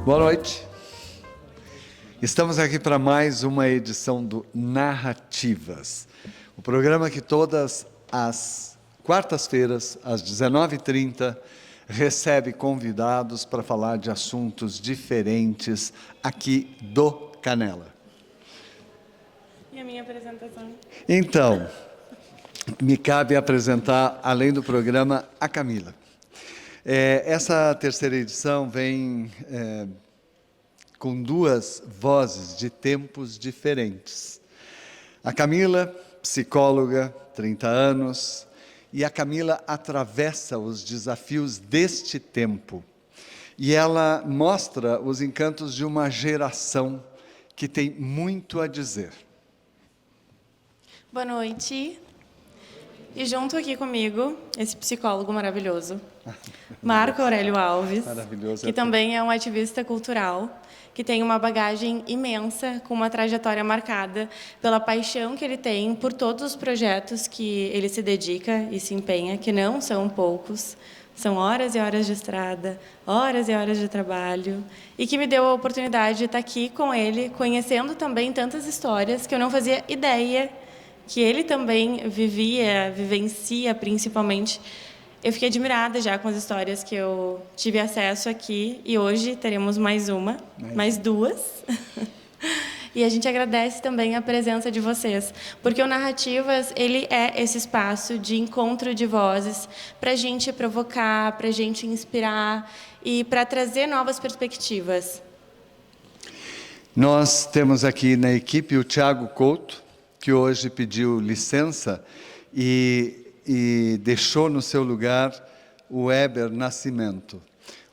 Boa noite. Estamos aqui para mais uma edição do Narrativas, o programa que todas as quartas-feiras, às 19h30, recebe convidados para falar de assuntos diferentes aqui do Canela. E a minha apresentação? Então, me cabe apresentar, além do programa, a Camila. Essa terceira edição vem com duas vozes de tempos diferentes. A Camila, psicóloga, 30 anos, e a Camila atravessa os desafios deste tempo. E ela mostra os encantos de uma geração que tem muito a dizer. Boa noite. E junto aqui comigo, esse psicólogo maravilhoso, Marco Aurélio Alves, que também é um ativista cultural, que tem uma bagagem imensa, com uma trajetória marcada pela paixão que ele tem por todos os projetos que ele se dedica e se empenha, que não são poucos, são horas e horas de estrada, horas e horas de trabalho, e que me deu a oportunidade de estar aqui com ele, conhecendo também tantas histórias que eu não fazia ideia que ele também vivencia principalmente. Eu fiquei admirada já com as histórias que eu tive acesso aqui, e hoje teremos mais duas. E a gente agradece também a presença de vocês, porque o Narrativas, ele é esse espaço de encontro de vozes para a gente provocar, para a gente inspirar e para trazer novas perspectivas. Nós temos aqui na equipe o Thiago Couto, que hoje pediu licença e deixou no seu lugar o Weber Nascimento.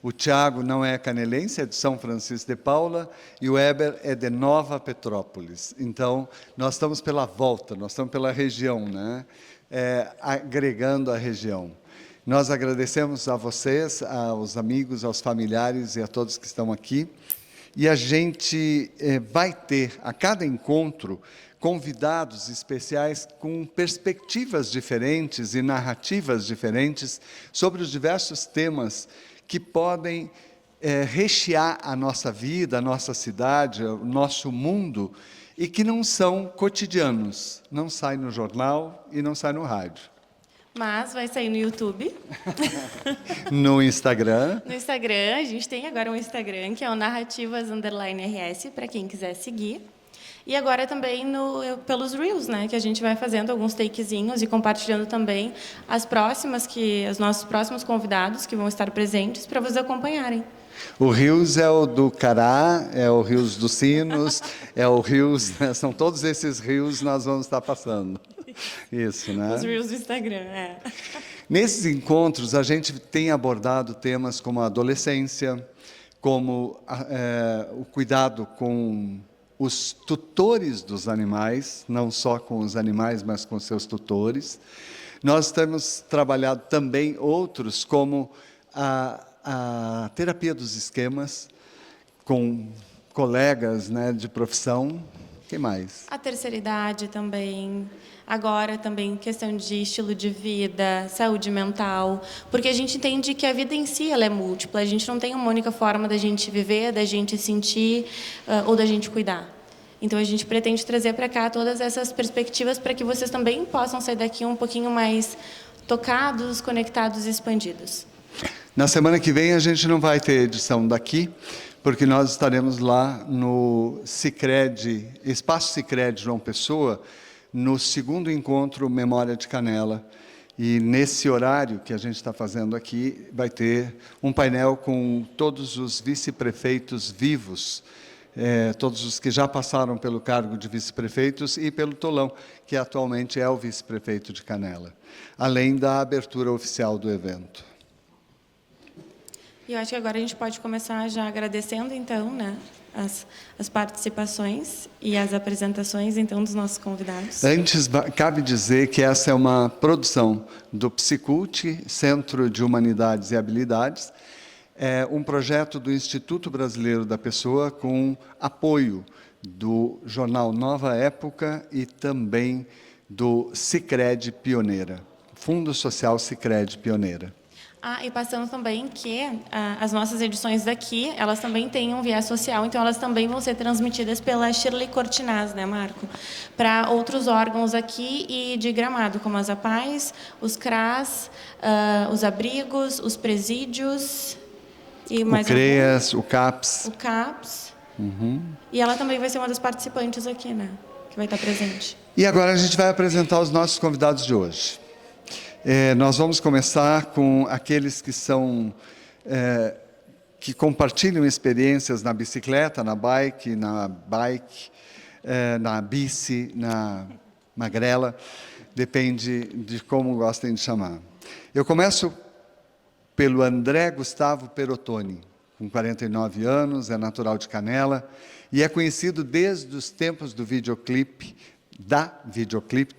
O Thiago não é canelense, é de São Francisco de Paula, e o Weber é de Nova Petrópolis. Então, nós estamos pela volta, nós estamos pela região, né? Agregando a região. Nós agradecemos a vocês, aos amigos, aos familiares e a todos que estão aqui. E a gente vai ter, a cada encontro, convidados especiais com perspectivas diferentes e narrativas diferentes sobre os diversos temas que podem rechear a nossa vida, a nossa cidade, o nosso mundo, e que não são cotidianos, não saem no jornal e não saem no rádio. Mas vai sair no YouTube. No Instagram. No Instagram, a gente tem agora um Instagram, que é o Narrativas_RS, para quem quiser seguir. E agora também pelos Reels, né, que a gente vai fazendo alguns takezinhos e compartilhando também os nossos próximos convidados que vão estar presentes para vocês acompanharem. O Reels é o do Cará, é o Reels dos Sinos, é o Reels, são todos esses Reels nós vamos estar passando. Isso, né? Os Reels do Instagram, Nesses encontros, a gente tem abordado temas como a adolescência, como o cuidado com os tutores dos animais, não só com os animais, mas com seus tutores. Nós temos trabalhado também outros, como a terapia dos esquemas, com colegas, né, de profissão. O que mais? A terceira idade também. Agora também questão de estilo de vida, saúde mental, porque a gente entende que a vida em si ela é múltipla, a gente não tem uma única forma da gente viver, da gente sentir ou da gente cuidar. Então a gente pretende trazer para cá todas essas perspectivas para que vocês também possam sair daqui um pouquinho mais tocados, conectados e expandidos. Na semana que vem a gente não vai ter edição daqui, porque nós estaremos lá no Sicredi, Espaço Sicredi João Pessoa, no segundo encontro Memória de Canela. E nesse horário que a gente está fazendo aqui, vai ter um painel com todos os vice-prefeitos vivos, todos os que já passaram pelo cargo de vice-prefeitos e pelo Tolão, que atualmente é o vice-prefeito de Canela, além da abertura oficial do evento. E eu acho que agora a gente pode começar já agradecendo, então, né, as participações e as apresentações, então, dos nossos convidados. Antes, cabe dizer que essa é uma produção do Psicult, Centro de Humanidades e Habilidades, um projeto do Instituto Brasileiro da Pessoa com apoio do jornal Nova Época e também do Sicredi Pioneira, Fundo Social Sicredi Pioneira. E passando também que as nossas edições daqui, elas também têm um viés social, então elas também vão ser transmitidas pela Shirley Cortinaz, né, Marco? Para outros órgãos aqui e de Gramado, como as APAES, os CRAS, os abrigos, os presídios e mais o CREAS, o CAPS. O CAPS. E ela também vai ser uma das participantes aqui, né? Que vai estar presente. E agora a gente vai apresentar os nossos convidados de hoje. Nós vamos começar com aqueles que são que compartilham experiências na bicicleta, na bike, na bici, na magrela, depende de como gostem de chamar. Eu começo pelo André Gustavo Perotoni, com 49 anos, é natural de Canela e é conhecido desde os tempos do videoclipe, da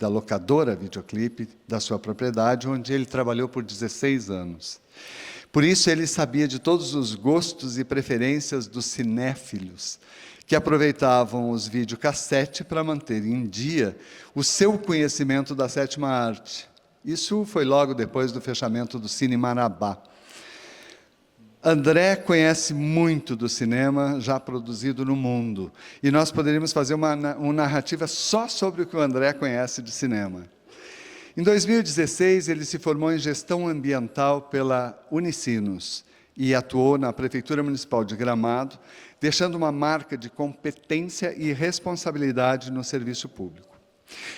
locadora Videoclipe, da sua propriedade, onde ele trabalhou por 16 anos. Por isso, ele sabia de todos os gostos e preferências dos cinéfilos, que aproveitavam os videocassete para manter em dia o seu conhecimento da sétima arte. Isso foi logo depois do fechamento do Cine Marabá. André conhece muito do cinema já produzido no mundo. E nós poderíamos fazer uma narrativa só sobre o que o André conhece de cinema. Em 2016, ele se formou em gestão ambiental pela Unicinos e atuou na Prefeitura Municipal de Gramado, deixando uma marca de competência e responsabilidade no serviço público.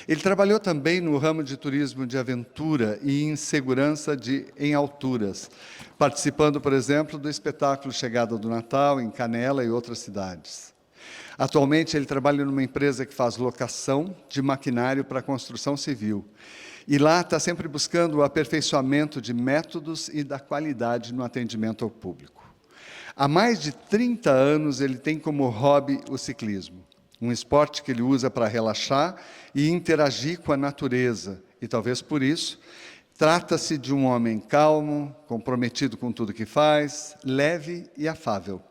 Ele trabalhou também no ramo de turismo de aventura e em segurança em alturas, participando, por exemplo, do espetáculo Chegada do Natal, em Canela e outras cidades. Atualmente, ele trabalha numa empresa que faz locação de maquinário para construção civil. E lá está sempre buscando o aperfeiçoamento de métodos e da qualidade no atendimento ao público. Há mais de 30 anos, ele tem como hobby o ciclismo, um esporte que ele usa para relaxar e interagir com a natureza. E talvez por isso, trata-se de um homem calmo, comprometido com tudo que faz, leve e afável.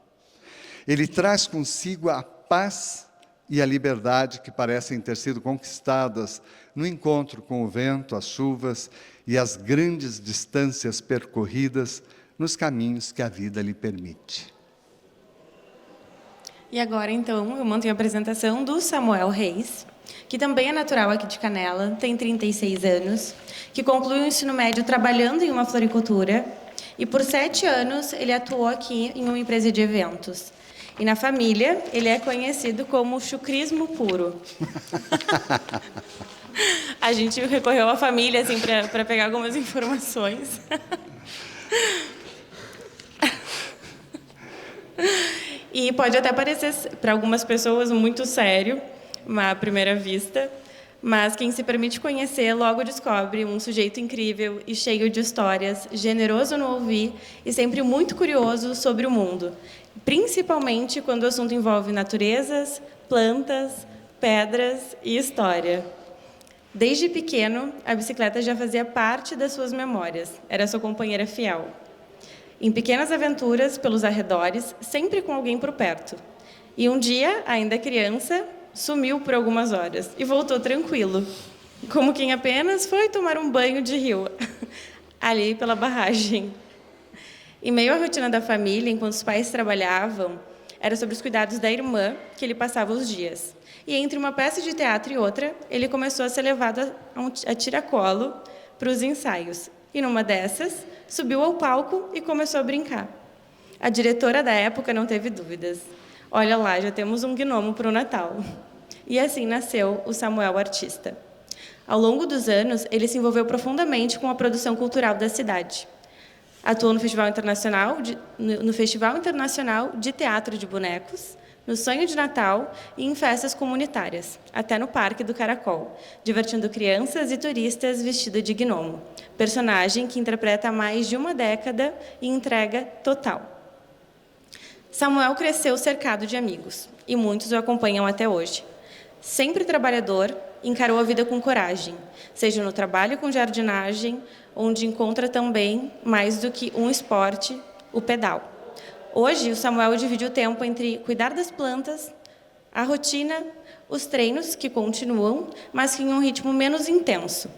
Ele traz consigo a paz e a liberdade que parecem ter sido conquistadas no encontro com o vento, as chuvas e as grandes distâncias percorridas nos caminhos que a vida lhe permite. E agora, então, eu mantenho a apresentação do Samuel Reis, que também é natural aqui de Canela, tem 36 anos, que concluiu o ensino médio trabalhando em uma floricultura e por 7 anos ele atuou aqui em uma empresa de eventos. E na família, ele é conhecido como chucrismo puro. A gente recorreu à família assim, para pegar algumas informações. E pode até parecer, para algumas pessoas, muito sério, à primeira vista, mas quem se permite conhecer logo descobre um sujeito incrível e cheio de histórias, generoso no ouvir e sempre muito curioso sobre o mundo, principalmente quando o assunto envolve naturezas, plantas, pedras e história. Desde pequeno, a bicicleta já fazia parte das suas memórias, era sua companheira fiel. Em pequenas aventuras pelos arredores, sempre com alguém por perto. E um dia, ainda criança, sumiu por algumas horas e voltou tranquilo, como quem apenas foi tomar um banho de rio, ali pela barragem. Em meio à rotina da família, enquanto os pais trabalhavam, era sobre os cuidados da irmã que ele passava os dias. E entre uma peça de teatro e outra, ele começou a ser levado a tiracolo para os ensaios. E numa dessas, subiu ao palco e começou a brincar. A diretora da época não teve dúvidas. Olha lá, já temos um gnomo para o Natal. E assim nasceu o Samuel Artista. Ao longo dos anos, ele se envolveu profundamente com a produção cultural da cidade. Atuou no Festival Internacional de Teatro de Bonecos, no Sonho de Natal e em festas comunitárias, até no Parque do Caracol, divertindo crianças e turistas vestido de gnomo, personagem que interpreta há mais de uma década e entrega total. Samuel cresceu cercado de amigos, e muitos o acompanham até hoje. Sempre trabalhador, encarou a vida com coragem, seja no trabalho com jardinagem, onde encontra também, mais do que um esporte, o pedal. Hoje, o Samuel divide o tempo entre cuidar das plantas, a rotina, os treinos, que continuam, mas que em um ritmo menos intenso.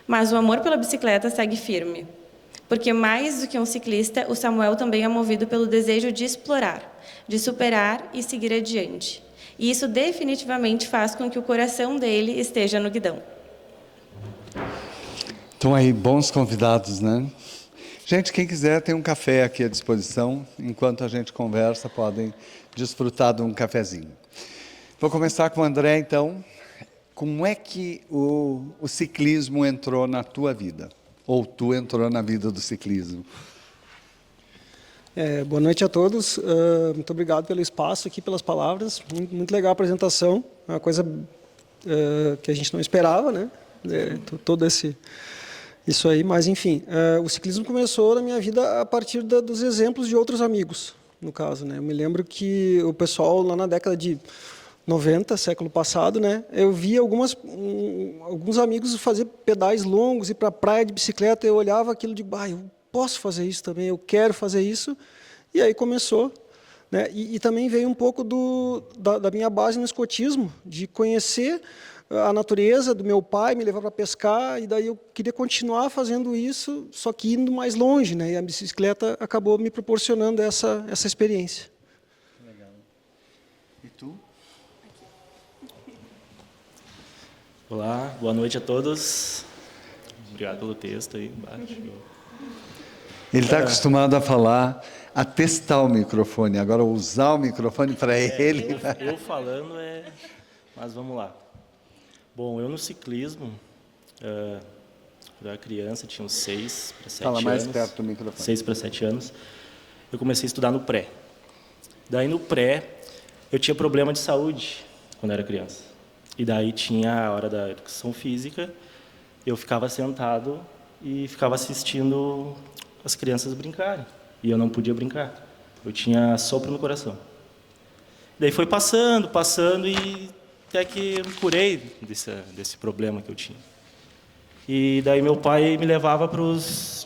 Mas o amor pela bicicleta segue firme, porque mais do que um ciclista, o Samuel também é movido pelo desejo de explorar, de superar e seguir adiante. E isso definitivamente faz com que o coração dele esteja no guidão. Então aí, bons convidados, né? Gente, quem quiser tem um café aqui à disposição. Enquanto a gente conversa, podem desfrutar de um cafezinho. Vou começar com o André, então. Como é que o ciclismo entrou na tua vida? Ou tu entrou na vida do ciclismo? Boa noite a todos. Muito obrigado pelo espaço aqui, pelas palavras. Muito legal a apresentação. É uma coisa que a gente não esperava, né? Todo isso aí. Mas, enfim, o ciclismo começou na minha vida a partir dos exemplos de outros amigos, no caso, né? Eu me lembro que o pessoal, lá na década de 90, século passado, né? Eu via alguns amigos fazer pedais longos, ir para a praia de bicicleta, eu olhava aquilo de, eu posso fazer isso também, eu quero fazer isso, e aí começou, né? E também veio um pouco da minha base no escotismo, de conhecer a natureza do meu pai, me levar para pescar, e daí eu queria continuar fazendo isso, só que indo mais longe, né? E a bicicleta acabou me proporcionando essa experiência. Legal. E tu? Olá, boa noite a todos. Obrigado pelo texto aí embaixo. Ele está acostumado a falar, a testar o microfone. Agora, usar o microfone para ele... Eu falando Mas vamos lá. Bom, eu no ciclismo, quando eu era criança, tinha uns 6 para 7 anos. Fala mais perto do microfone. 6 para 7 anos. Eu comecei a estudar no pré. Daí, no pré, eu tinha problema de saúde quando eu era criança. E daí tinha a hora da educação física, eu ficava sentado e ficava assistindo as crianças brincarem. E eu não podia brincar. Eu tinha sopro no coração. Daí foi passando e até que eu me curei desse problema que eu tinha. E daí meu pai me levava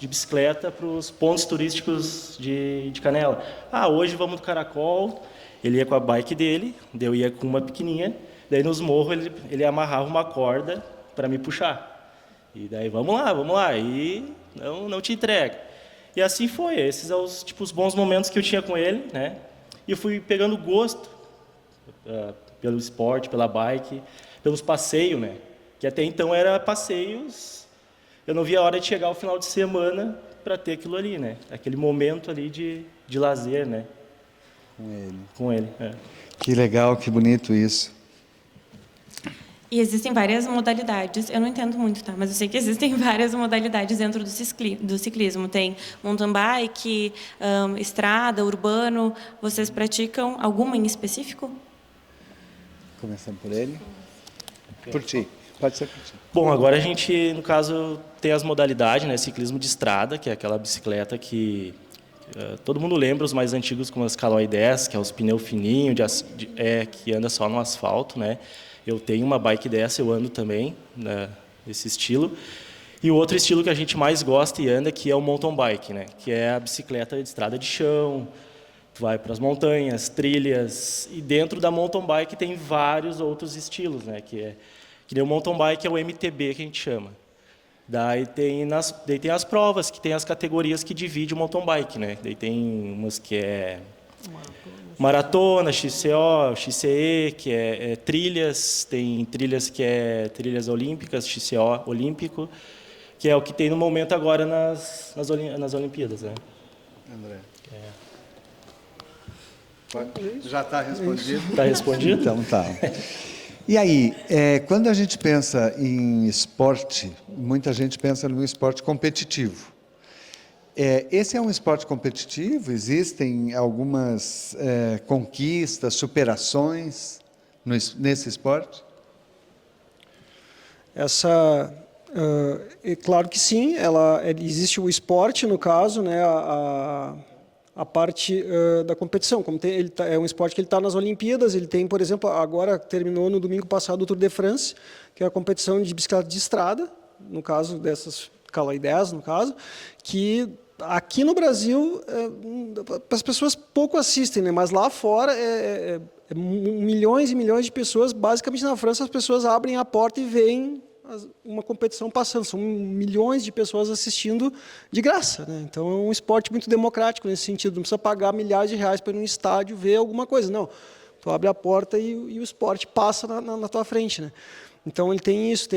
de bicicleta para os pontos turísticos de Canela. Hoje vamos do Caracol. Ele ia com a bike dele, daí eu ia com uma pequenininha. Daí nos morros ele amarrava uma corda para me puxar. E daí vamos lá, e não te entrega. E assim foi, esses são os bons momentos que eu tinha com ele, né? E eu fui pegando gosto pelo esporte, pela bike, pelos passeios, né? Que até então era passeios, eu não via a hora de chegar ao final de semana para ter aquilo ali, né? Aquele momento ali de lazer, né? Com ele. Que legal, que bonito isso. E existem várias modalidades, eu não entendo muito, tá? Mas eu sei que existem várias modalidades dentro do ciclismo. Tem mountain bike, estrada, urbano. Vocês praticam alguma em específico? Começando por ele? Por ti. Pode ser por ti. Bom, agora a gente, no caso, tem as modalidades, né? Ciclismo de estrada, que é aquela bicicleta que todo mundo lembra, os mais antigos, como as Caloi 10, que é os pneus fininhos, que anda só no asfalto, né? Eu tenho uma bike dessa, eu ando também, né, desse estilo. E o outro estilo que a gente mais gosta e anda, que é o mountain bike, né, que é a bicicleta de estrada de chão. Tu vai para as montanhas, trilhas, e dentro da mountain bike tem vários outros estilos, né, que nem o mountain bike é o MTB que a gente chama. Daí tem as provas, que tem as categorias que dividem o mountain bike, né. Daí tem umas que é maratona, XCO, XCE, que é trilhas, tem trilhas que é trilhas olímpicas, XCO olímpico, que é o que tem no momento agora nas Olimpíadas, né? André. Já está respondido? Está respondido? Então tá. E aí, quando a gente pensa em esporte, muita gente pensa no esporte competitivo. Esse é um esporte competitivo? Existem algumas conquistas, superações nesse esporte? É claro que sim. Existe o esporte, no caso, né, a parte da competição. Como é um esporte que ele está nas Olimpíadas, ele tem, por exemplo, agora terminou no domingo passado o Tour de France, que é a competição de bicicleta de estrada, no caso dessas Caloi 10, no caso, que aqui no Brasil as pessoas pouco assistem, né? Mas lá fora milhões e milhões de pessoas. Basicamente na França as pessoas abrem a porta e veem uma competição passando. São milhões de pessoas assistindo de graça, né? Então, é um esporte muito democrático nesse sentido. Não precisa pagar milhares de reais para ir num estádio ver alguma coisa. Não, tu abre a porta e o esporte passa na tua frente, né? Então, ele tem isso.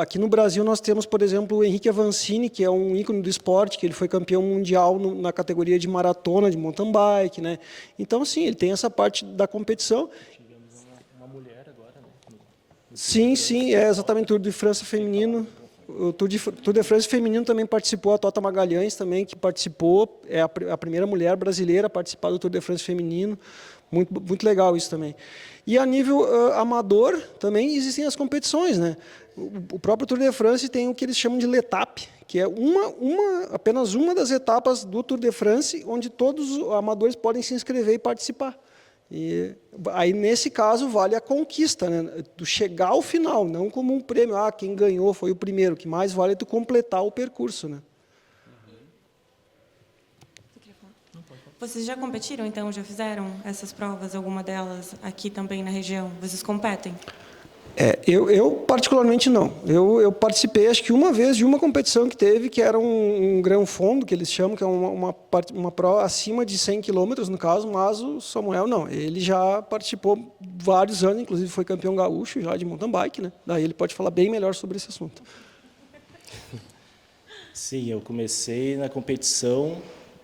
Aqui no Brasil, nós temos, por exemplo, o Henrique Avancini, que é um ícone do esporte, que ele foi campeão mundial na categoria de maratona, de mountain bike, né? Então, sim, ele tem essa parte da competição. Tivemos uma mulher agora, né? Sim, é exatamente o Tour de França feminino. O Tour de France feminino também participou, a Tota Magalhães também, que participou, é a primeira mulher brasileira a participar do Tour de France feminino. Muito legal isso também. E a nível amador também existem as competições, né? O próprio Tour de France tem o que eles chamam de l'étape, que é apenas uma das etapas do Tour de France, onde todos os amadores podem se inscrever e participar. E aí, nesse caso, vale a conquista, né? Tu chegar ao final, não como um prêmio, quem ganhou foi o primeiro. O que mais vale é tu completar o percurso, né? Vocês já competiram, então? Já fizeram essas provas, alguma delas, aqui também na região? Vocês competem? Eu particularmente não. Eu participei, acho que uma vez, de uma competição que teve, que era um Gran Fondo, que eles chamam, que é uma prova acima de 100 quilômetros, no caso, mas o Samuel não. Ele já participou vários anos, inclusive foi campeão gaúcho já de mountain bike, né? Daí ele pode falar bem melhor sobre esse assunto. Sim, eu comecei na competição,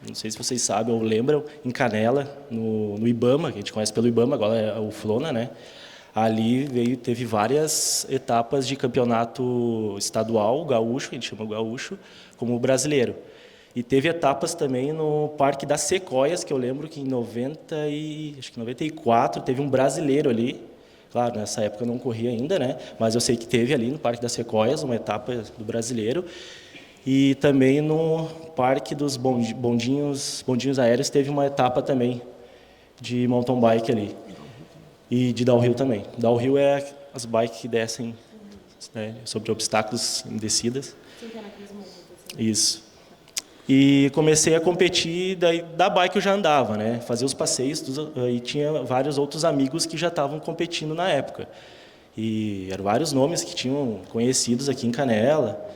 não sei se vocês sabem ou lembram, em Canela, no Ibama, que a gente conhece pelo Ibama, agora é o Flona, né? Ali teve várias etapas de campeonato estadual, gaúcho, que a gente chama gaúcho, como brasileiro. E teve etapas também no Parque das Sequoias, que eu lembro que em 94 teve um brasileiro ali. Claro, nessa época eu não corria ainda, né? Mas eu sei que teve ali no Parque das Sequoias uma etapa do brasileiro. E também no Parque dos Bondinhos Aéreos teve uma etapa também de mountain bike ali. E de downhill também. Downhill é as bikes que descem, né, sobre obstáculos em descidas. Isso. E comecei a competir, daí da bike eu já andava, né? Fazia os passeios, e tinha vários outros amigos que já estavam competindo na época. E eram vários nomes que tinham conhecidos aqui em Canela.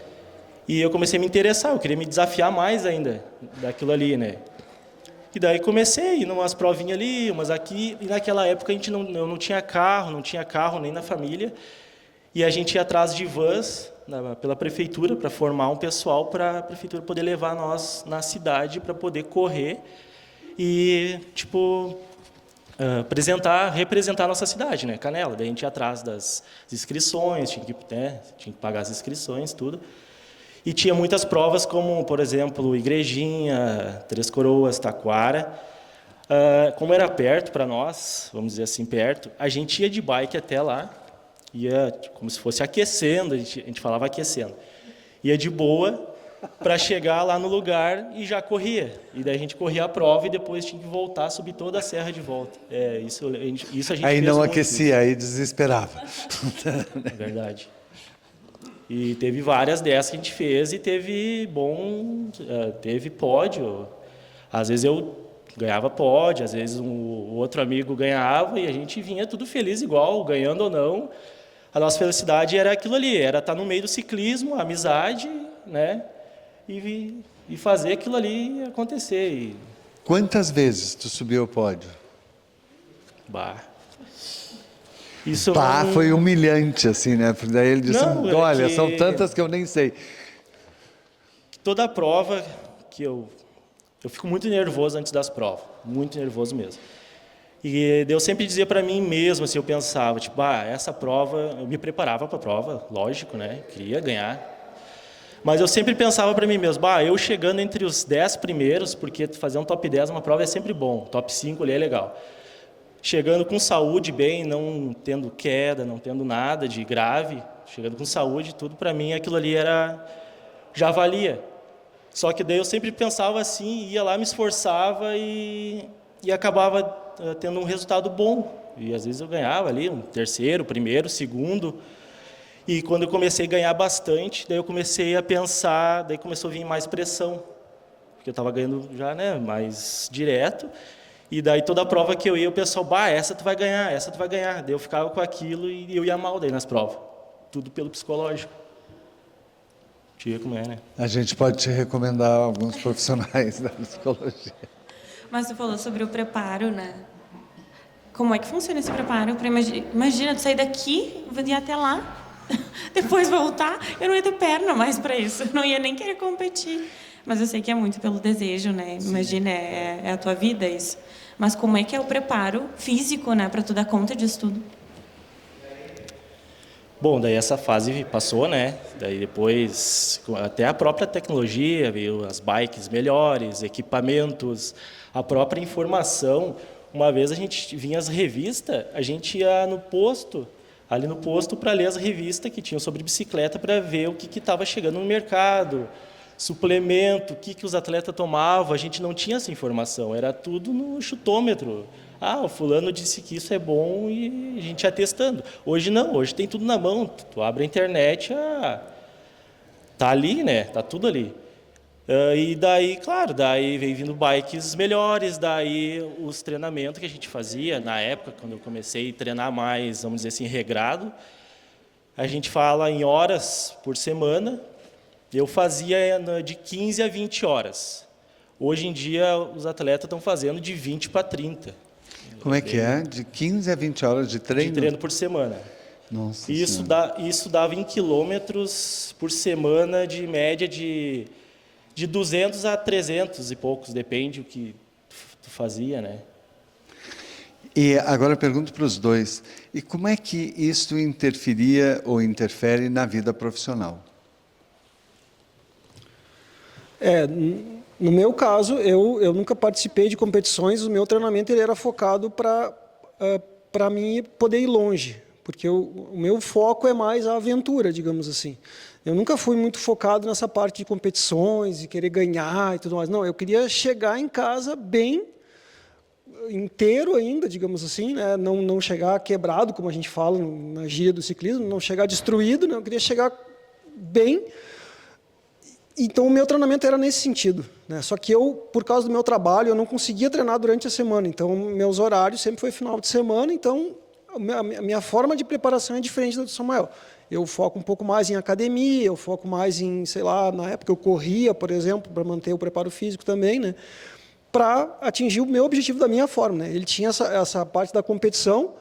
E eu comecei a me interessar, eu queria me desafiar mais ainda daquilo ali, né? E daí comecei, ir umas provinhas ali, umas aqui, e naquela época eu não tinha carro nem na família, e a gente ia atrás de vans pela prefeitura para formar um pessoal para a prefeitura poder levar nós na cidade para poder correr e representar a nossa cidade, né, Canela. Daí a gente ia atrás das inscrições, tinha que pagar as inscrições, tudo. E tinha muitas provas, como, por exemplo, Igrejinha, Três Coroas, Taquara. Como era perto para nós, vamos dizer assim, perto, a gente ia de bike até lá, ia como se fosse aquecendo, a gente falava aquecendo. Ia de boa para chegar lá no lugar e já corria. E daí a gente corria a prova e depois tinha que voltar, subir toda a serra de volta. Isso a gente aí fez não muito. aquecia, aí desesperava. É verdade. E teve várias dessas que a gente fez e teve pódio. Às vezes eu ganhava pódio, às vezes o outro amigo ganhava e a gente vinha tudo feliz igual, ganhando ou não. A nossa felicidade era aquilo ali, era estar no meio do ciclismo, a amizade, né? E fazer aquilo ali acontecer. Quantas vezes tu subiu ao pódio? Isso foi humilhante, assim, né? Porque daí ele disse, olha, são tantas que eu nem sei. Toda prova que eu fico muito nervoso antes das provas, muito nervoso mesmo. E eu sempre dizia para mim mesmo, assim, eu pensava, essa prova, eu me preparava para a prova, lógico, né? Queria ganhar. Mas eu sempre pensava para mim mesmo, eu chegando entre os 10 primeiros, porque fazer um top 10 numa prova é sempre bom, top 5 ali é legal. Chegando com saúde bem, não tendo queda, não tendo nada de grave, chegando com saúde, tudo para mim aquilo ali já valia. Só que daí eu sempre pensava assim, ia lá, me esforçava e acabava tendo um resultado bom. E às vezes eu ganhava ali um terceiro, primeiro, segundo. E quando eu comecei a ganhar bastante, daí eu comecei a pensar, daí começou a vir mais pressão, porque eu estava ganhando já, né, mais direto. E daí toda a prova que eu ia, o pessoal, essa tu vai ganhar, essa tu vai ganhar. Daí eu ficava com aquilo e eu ia mal daí nas provas. Tudo pelo psicológico. Tinha como é, né? A gente pode te recomendar alguns profissionais da psicologia. Mas tu falou sobre o preparo, né? Como é que funciona esse preparo? Imagina, tu sair daqui, ir até lá, depois voltar. Eu não ia ter perna mais para isso. Eu não ia nem querer competir. Mas eu sei que é muito pelo desejo, né? Imagina, é a tua vida isso. Mas como é que é o preparo físico, né? Para tu dar conta disso tudo? Bom, daí essa fase passou, né? Daí depois, até a própria tecnologia, veio as bikes melhores, equipamentos, a própria informação. Uma vez a gente vinha as revistas, a gente ia no posto, ali no posto, para ler as revistas que tinham sobre bicicleta, para ver o que estava chegando no mercado, suplemento, o que os atletas tomavam. A gente não tinha essa informação, era tudo no chutômetro. Ah, o fulano disse que isso é bom e a gente ia testando. Hoje não, hoje tem tudo na mão. Tu abre a internet, tá ali, né? Tá tudo ali. E daí, claro, daí veio vindo bikes melhores, daí os treinamentos que a gente fazia na época, quando eu comecei a treinar mais, vamos dizer assim, regrado, a gente fala em horas por semana, eu fazia de 15 a 20 horas. Hoje em dia, os atletas estão fazendo de 20 para 30. Como é que é? De 15 a 20 horas de treino? De treino por semana. Nossa Isso dava em quilômetros por semana, de média de 200 a 300 e poucos, depende do que tu fazia, né? E agora eu pergunto para os dois, e como é que isso interferia ou interfere na vida profissional? No meu caso, eu nunca participei de competições, o meu treinamento ele era focado para mim poder ir longe, porque o meu foco é mais a aventura, digamos assim. Eu nunca fui muito focado nessa parte de competições e querer ganhar e tudo mais. Não, eu queria chegar em casa bem, inteiro ainda, digamos assim, né? Não chegar quebrado, como a gente fala na gíria do ciclismo, não chegar destruído, né? Eu queria chegar bem. Então, o meu treinamento era nesse sentido, né? Só que por causa do meu trabalho, eu não conseguia treinar durante a semana. Então, meus horários sempre foi final de semana. Então, a minha forma de preparação é diferente da do Samuel. Eu foco um pouco mais em academia, eu foco mais em, sei lá, na época eu corria, por exemplo, para manter o preparo físico também, né? Para atingir o meu objetivo da minha forma, né? Ele tinha essa parte da competição,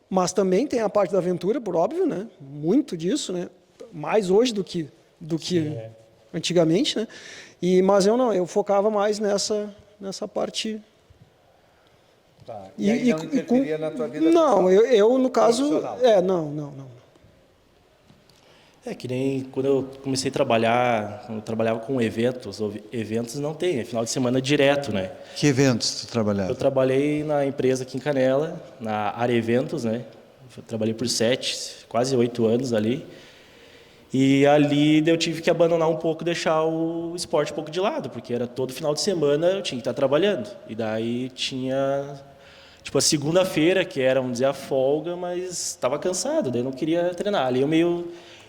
mas também tem a parte da aventura, por óbvio, né? Muito disso, né? Mais hoje do que antigamente, né? Mas eu focava mais nessa parte. Tá. E aí não interferia na tua vida? Não, eu no caso, não. É que nem quando eu comecei a trabalhar, quando eu trabalhava com eventos não tem, é final de semana direto, né? Que eventos tu trabalhava? Eu trabalhei na empresa aqui em Canela, na área eventos, né? Eu trabalhei por quase 8 anos ali. E ali eu tive que abandonar um pouco, deixar o esporte um pouco de lado, porque era todo final de semana eu tinha que estar trabalhando. E daí tinha, tipo, a segunda-feira, que era, vamos dizer, a folga, mas estava cansado, daí eu não queria treinar. Ali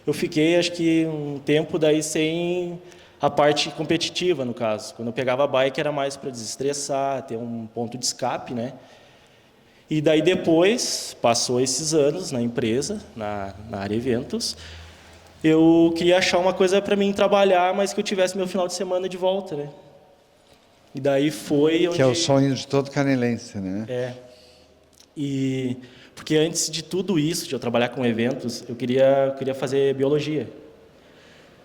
eu fiquei, acho que, um tempo daí sem a parte competitiva, no caso. Quando eu pegava a bike era mais para desestressar, ter um ponto de escape, né? E daí depois, passou esses anos na empresa, na área eventos, eu queria achar uma coisa para mim trabalhar, mas que eu tivesse meu final de semana de volta, né? E daí foi onde... Que é o sonho de todo canelense, né? Porque antes de tudo isso, de eu trabalhar com eventos, eu queria fazer biologia.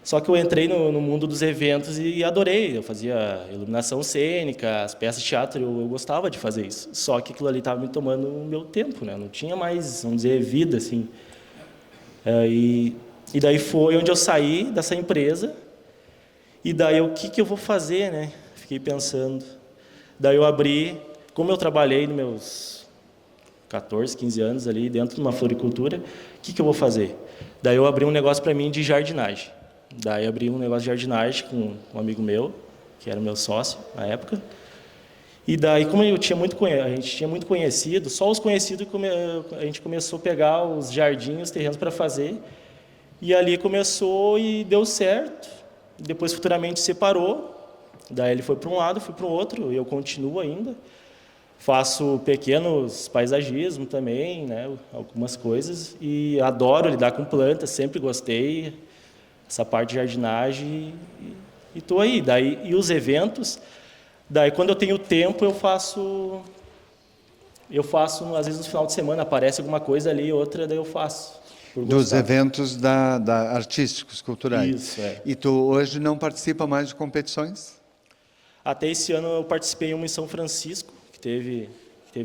Só que eu entrei no mundo dos eventos e adorei. Eu fazia iluminação cênica, as peças de teatro, eu gostava de fazer isso. Só que aquilo ali estava me tomando o meu tempo, né? Eu não tinha mais, vamos dizer, vida, assim. E daí foi onde eu saí dessa empresa. E daí o que eu vou fazer, né? Fiquei pensando. Daí eu abri, como eu trabalhei nos meus 14, 15 anos ali dentro de uma floricultura, o que eu vou fazer? Daí eu abri um negócio para mim de jardinagem. Daí abri um negócio de jardinagem com um amigo meu, que era meu sócio na época. E daí, como a gente tinha muito conhecido, só os conhecidos, a gente começou a pegar os jardins, os terrenos para fazer. E ali começou e deu certo. Depois, futuramente, separou. Daí ele foi para um lado, eu fui para o outro, e eu continuo ainda. Faço pequenos paisagismo também, né, algumas coisas. E adoro lidar com plantas, sempre gostei. essa parte de jardinagem e estou aí. Daí, e os eventos, daí quando eu tenho tempo eu faço, às vezes no final de semana aparece alguma coisa ali, outra, daí eu faço. Dos eventos artísticos, culturais. Isso, é. E tu hoje não participa mais de competições? Até esse ano eu participei em uma em São Francisco, que teve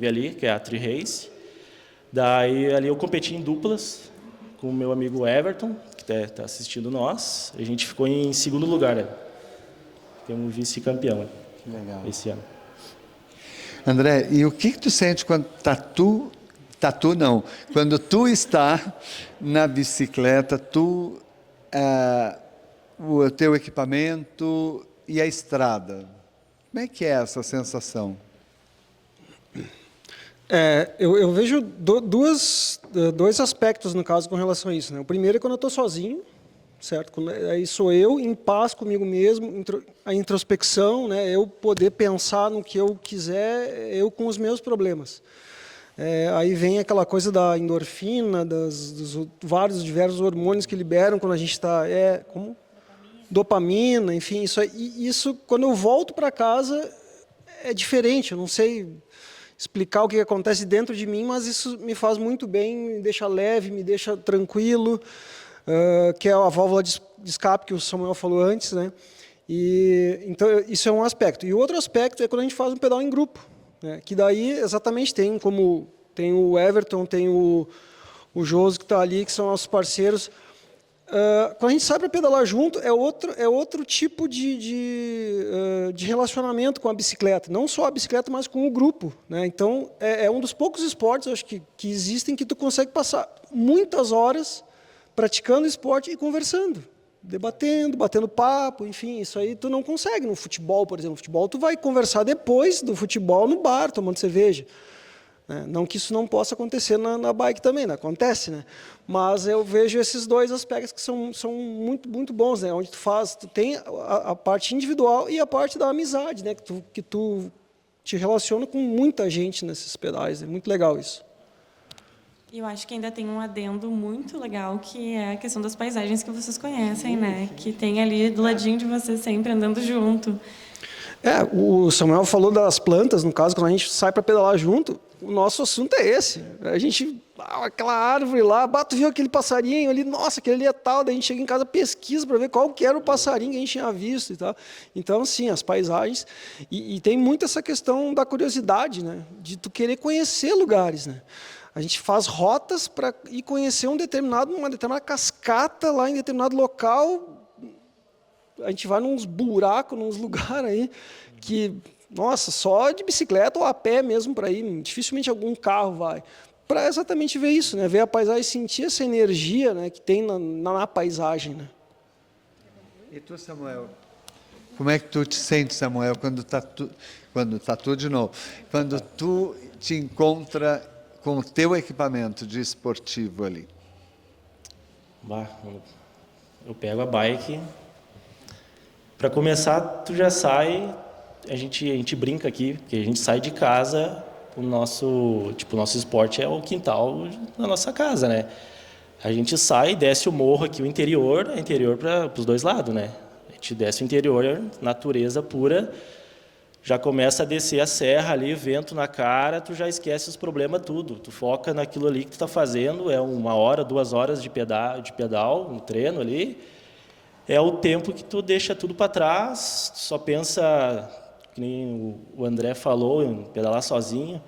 ali, que é a Tri Race. Daí ali eu competi em duplas com o meu amigo Everton, que está assistindo nós. A gente ficou em segundo lugar, né? Temos vice-campeão esse ano. André, e o que tu sente quando quando tu está na bicicleta, o teu equipamento e a estrada? Como é que é essa sensação? Eu vejo dois aspectos, no caso, com relação a isso, né? O primeiro é quando eu estou sozinho, certo? Aí sou eu, em paz comigo mesmo, a introspecção, né? Eu poder pensar no que eu quiser, eu com os meus problemas. Aí vem aquela coisa da endorfina, dos vários diversos hormônios que liberam quando a gente está... Dopamina, enfim, isso quando eu volto para casa é diferente, eu não sei explicar o que acontece dentro de mim, mas isso me faz muito bem, me deixa leve, me deixa tranquilo, que é a válvula de escape que o Samuel falou antes, né? Então isso é um aspecto. E o outro aspecto é quando a gente faz um pedal em grupo, né? Que daí exatamente tem o Everton, tem o Josi que está ali, que são nossos parceiros. Quando a gente sai para pedalar junto, é outro tipo de relacionamento com a bicicleta. Não só a bicicleta, mas com o grupo, né? Então, é um dos poucos esportes, acho que existem, que tu consegue passar muitas horas praticando esporte e conversando, debatendo, batendo papo, enfim, isso aí tu não consegue no futebol, por exemplo. No futebol tu vai conversar depois do futebol no bar, tomando cerveja. Não que isso não possa acontecer na bike também, né? Acontece, né? Mas eu vejo esses dois aspectos que são muito, muito bons, né? Onde tu tem a parte individual e a parte da amizade, né? Que tu te relaciona com muita gente nesses pedais, é muito legal isso. E eu acho que ainda tem um adendo muito legal, que é a questão das paisagens que vocês conhecem, né? Que tem ali do ladinho de vocês sempre andando junto. O Samuel falou das plantas, no caso, quando a gente sai para pedalar junto, o nosso assunto é esse. A gente, aquela árvore lá, viu aquele passarinho ali, nossa, aquele ali é tal, daí a gente chega em casa, pesquisa para ver qual que era o passarinho que a gente tinha visto e tal. Então, sim, as paisagens, e tem muito essa questão da curiosidade, né? De tu querer conhecer lugares, né? A gente faz rotas para ir conhecer uma determinada cascata lá em determinado local. A gente vai nos buracos, nos lugares aí que, nossa, só de bicicleta ou a pé mesmo para ir, dificilmente algum carro vai. Para exatamente ver isso, né? Ver a paisagem, sentir essa energia, né, que tem na paisagem, né? E tu, Samuel? Como é que tu te sentes, Samuel, quando tu te encontra com o teu equipamento de esportivo ali? Eu pego a bike. Para começar, tu já sai, a gente brinca aqui, porque a gente sai de casa, o nosso esporte é o quintal da nossa casa, né? A gente sai, desce o morro aqui, o interior, é interior para os dois lados, né? A gente desce o interior, natureza pura, já começa a descer a serra ali, vento na cara, tu já esquece os problemas tudo, tu foca naquilo ali que tu está fazendo, é 1 hora, 2 horas de pedal, um treino ali. É o tempo que tu deixa tudo para trás, tu só pensa, que nem o André falou, em pedalar sozinho.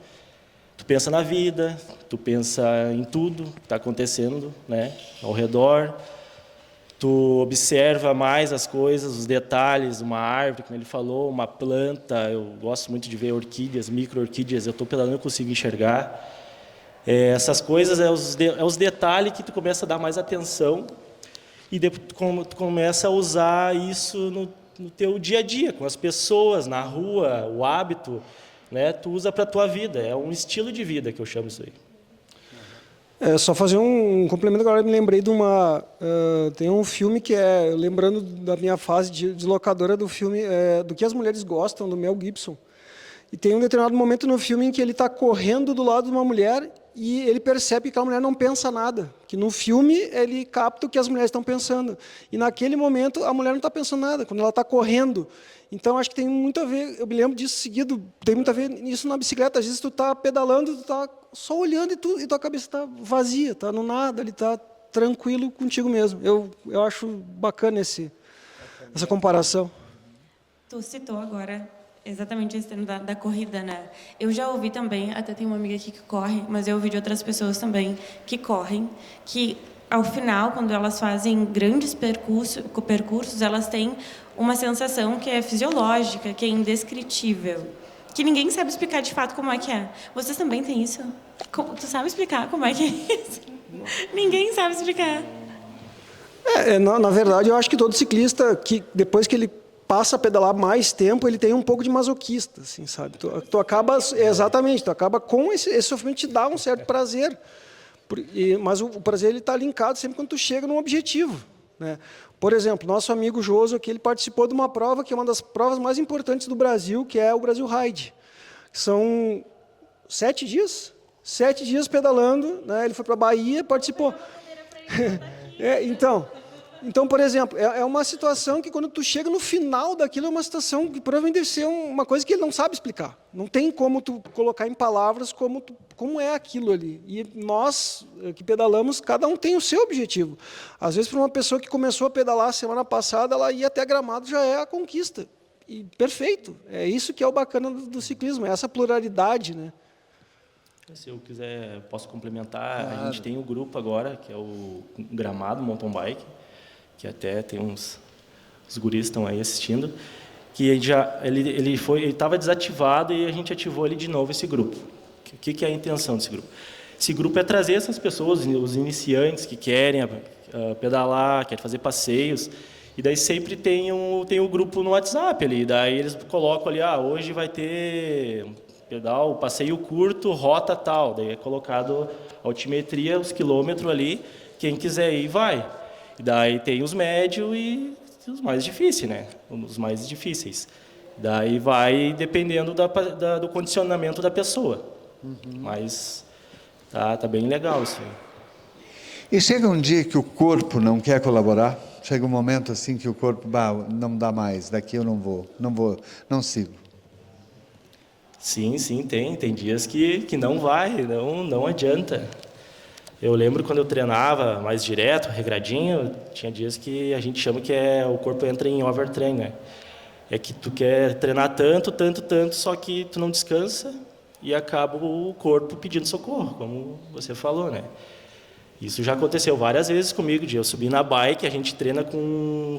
Tu pensa na vida, tu pensa em tudo que está acontecendo, né, ao redor. Tu observa mais as coisas, os detalhes, uma árvore, como ele falou, uma planta. Eu gosto muito de ver orquídeas, micro-orquídeas, eu estou pedalando e consigo enxergar. Essas coisas, os detalhes que tu começa a dar mais atenção. E depois tu começa a usar isso no teu dia a dia, com as pessoas, na rua, o hábito, né? Tu usa para a tua vida, é um estilo de vida que eu chamo isso aí. Só fazer um complemento, agora eu me lembrei de tem um filme que lembrando da minha fase de locadora do filme, do que as mulheres gostam, do Mel Gibson. E tem um determinado momento no filme em que ele está correndo do lado de uma mulher e ele percebe que aquela mulher não pensa nada, que no filme ele capta o que as mulheres estão pensando. E naquele momento a mulher não está pensando nada, quando ela está correndo. Então acho que tem muito a ver, eu me lembro disso seguido, tem muito a ver nisso na bicicleta. Às vezes tu está pedalando, tu está só olhando e tua cabeça está vazia, está no nada, ele está tranquilo contigo mesmo. Eu acho bacana essa comparação. Tu citou agora exatamente esse tema da corrida, né? Eu já ouvi também, até tem uma amiga aqui que corre, mas eu ouvi de outras pessoas também que correm, que ao final, quando elas fazem grandes percursos, elas têm uma sensação que é fisiológica, que é indescritível, que ninguém sabe explicar de fato como é que é. Vocês também têm isso? Tu sabe explicar como é que é isso? Ninguém sabe explicar. Na verdade, eu acho que todo ciclista, que depois que ele passa a pedalar mais tempo, ele tem um pouco de masoquista, assim, sabe? Tu acaba, exatamente, tu acaba com esse sofrimento, te dá um certo prazer. Mas o prazer está linkado sempre quando tu chega num objetivo, né? Por exemplo, nosso amigo Joso aqui, ele participou de uma prova que é uma das provas mais importantes do Brasil, que é o Brasil Ride. São 7 dias? 7 dias pedalando, né? Ele foi para a Bahia, participou. Então, por exemplo, é uma situação que quando tu chega no final daquilo, é uma situação que provavelmente deve ser uma coisa que ele não sabe explicar. Não tem como tu colocar em palavras como é aquilo ali. E nós que pedalamos, cada um tem o seu objetivo. Às vezes, para uma pessoa que começou a pedalar semana passada, ela ia até Gramado, já é a conquista. E perfeito. É isso que é o bacana do ciclismo, é essa pluralidade, né? Se eu quiser, posso complementar. Claro. A gente tem um grupo agora, que é o Gramado Mountain Bike, que até tem os guris estão aí assistindo, que ele estava desativado e a gente ativou ele de novo, esse grupo. O que é a intenção desse grupo? Esse grupo é trazer essas pessoas, os iniciantes que querem pedalar, querem fazer passeios, e daí sempre tem um grupo no WhatsApp ali, daí eles colocam ali, hoje vai ter pedal, passeio curto, rota tal, daí é colocado a altimetria, os quilômetros ali, quem quiser ir vai. E daí tem os médios e os mais difíceis, né? Os mais difíceis. Daí vai dependendo do condicionamento da pessoa. Uhum. Mas tá bem legal isso aí. E chega um dia que o corpo não quer colaborar? Chega um momento assim que o corpo, não dá mais, daqui eu não sigo. Sim, tem dias que não vai, não adianta. Eu lembro quando eu treinava mais direto, regradinho, tinha dias que a gente chama que o corpo entra em overtrain, né? É que tu quer treinar tanto, só que tu não descansa e acaba o corpo pedindo socorro, como você falou, né? Isso já aconteceu várias vezes comigo, de eu subir na bike, a gente treina com o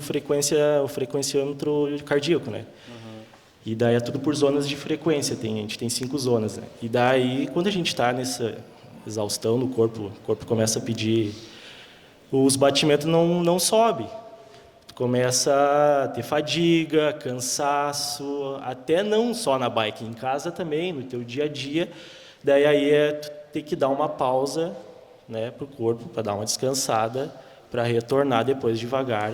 frequenciômetro cardíaco, né? Uhum. E daí é tudo por zonas de frequência, a gente tem 5 zonas, né? E daí, quando a gente está nessa exaustão no corpo, o corpo começa a pedir, os batimentos não sobem. Tu começa a ter fadiga, cansaço, até não só na bike, em casa também, no teu dia a dia. Daí tu tem que dar uma pausa, né, para o corpo, para dar uma descansada, para retornar depois devagar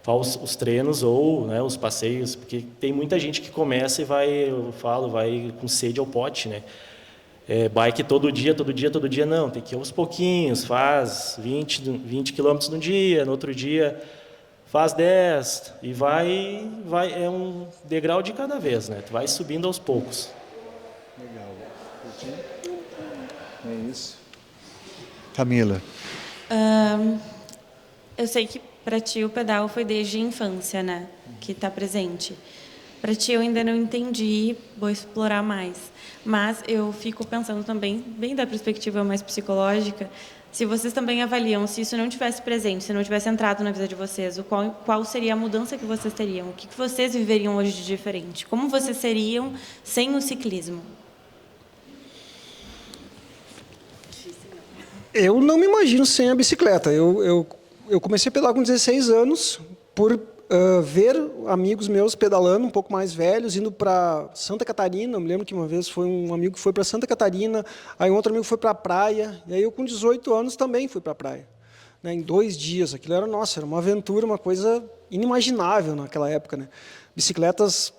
os treinos ou, né, os passeios, porque tem muita gente que começa e vai com sede ao pote, né? Bike todo dia, não, tem que ir aos pouquinhos, faz 20 quilômetros no dia, no outro dia faz 10, e vai, é um degrau de cada vez, né? Tu vai subindo aos poucos. Legal. É isso. Camila. Eu sei que para ti o pedal foi desde a infância, né? Que está presente. Para ti eu ainda não entendi, vou explorar mais. Mas eu fico pensando também, bem da perspectiva mais psicológica, se vocês também avaliam, se isso não tivesse presente, se não tivesse entrado na vida de vocês, qual seria a mudança que vocês teriam? O que vocês viveriam hoje de diferente? Como vocês seriam sem o ciclismo? Eu não me imagino sem a bicicleta. Eu comecei a pedalar com 16 anos por ver amigos meus pedalando, um pouco mais velhos, indo para Santa Catarina. Eu me lembro que uma vez foi um amigo que foi para Santa Catarina, aí um outro amigo foi para a praia, e aí eu com 18 anos também fui para a praia, né, em 2 dias. Aquilo era uma aventura, uma coisa inimaginável naquela época, né? Bicicletas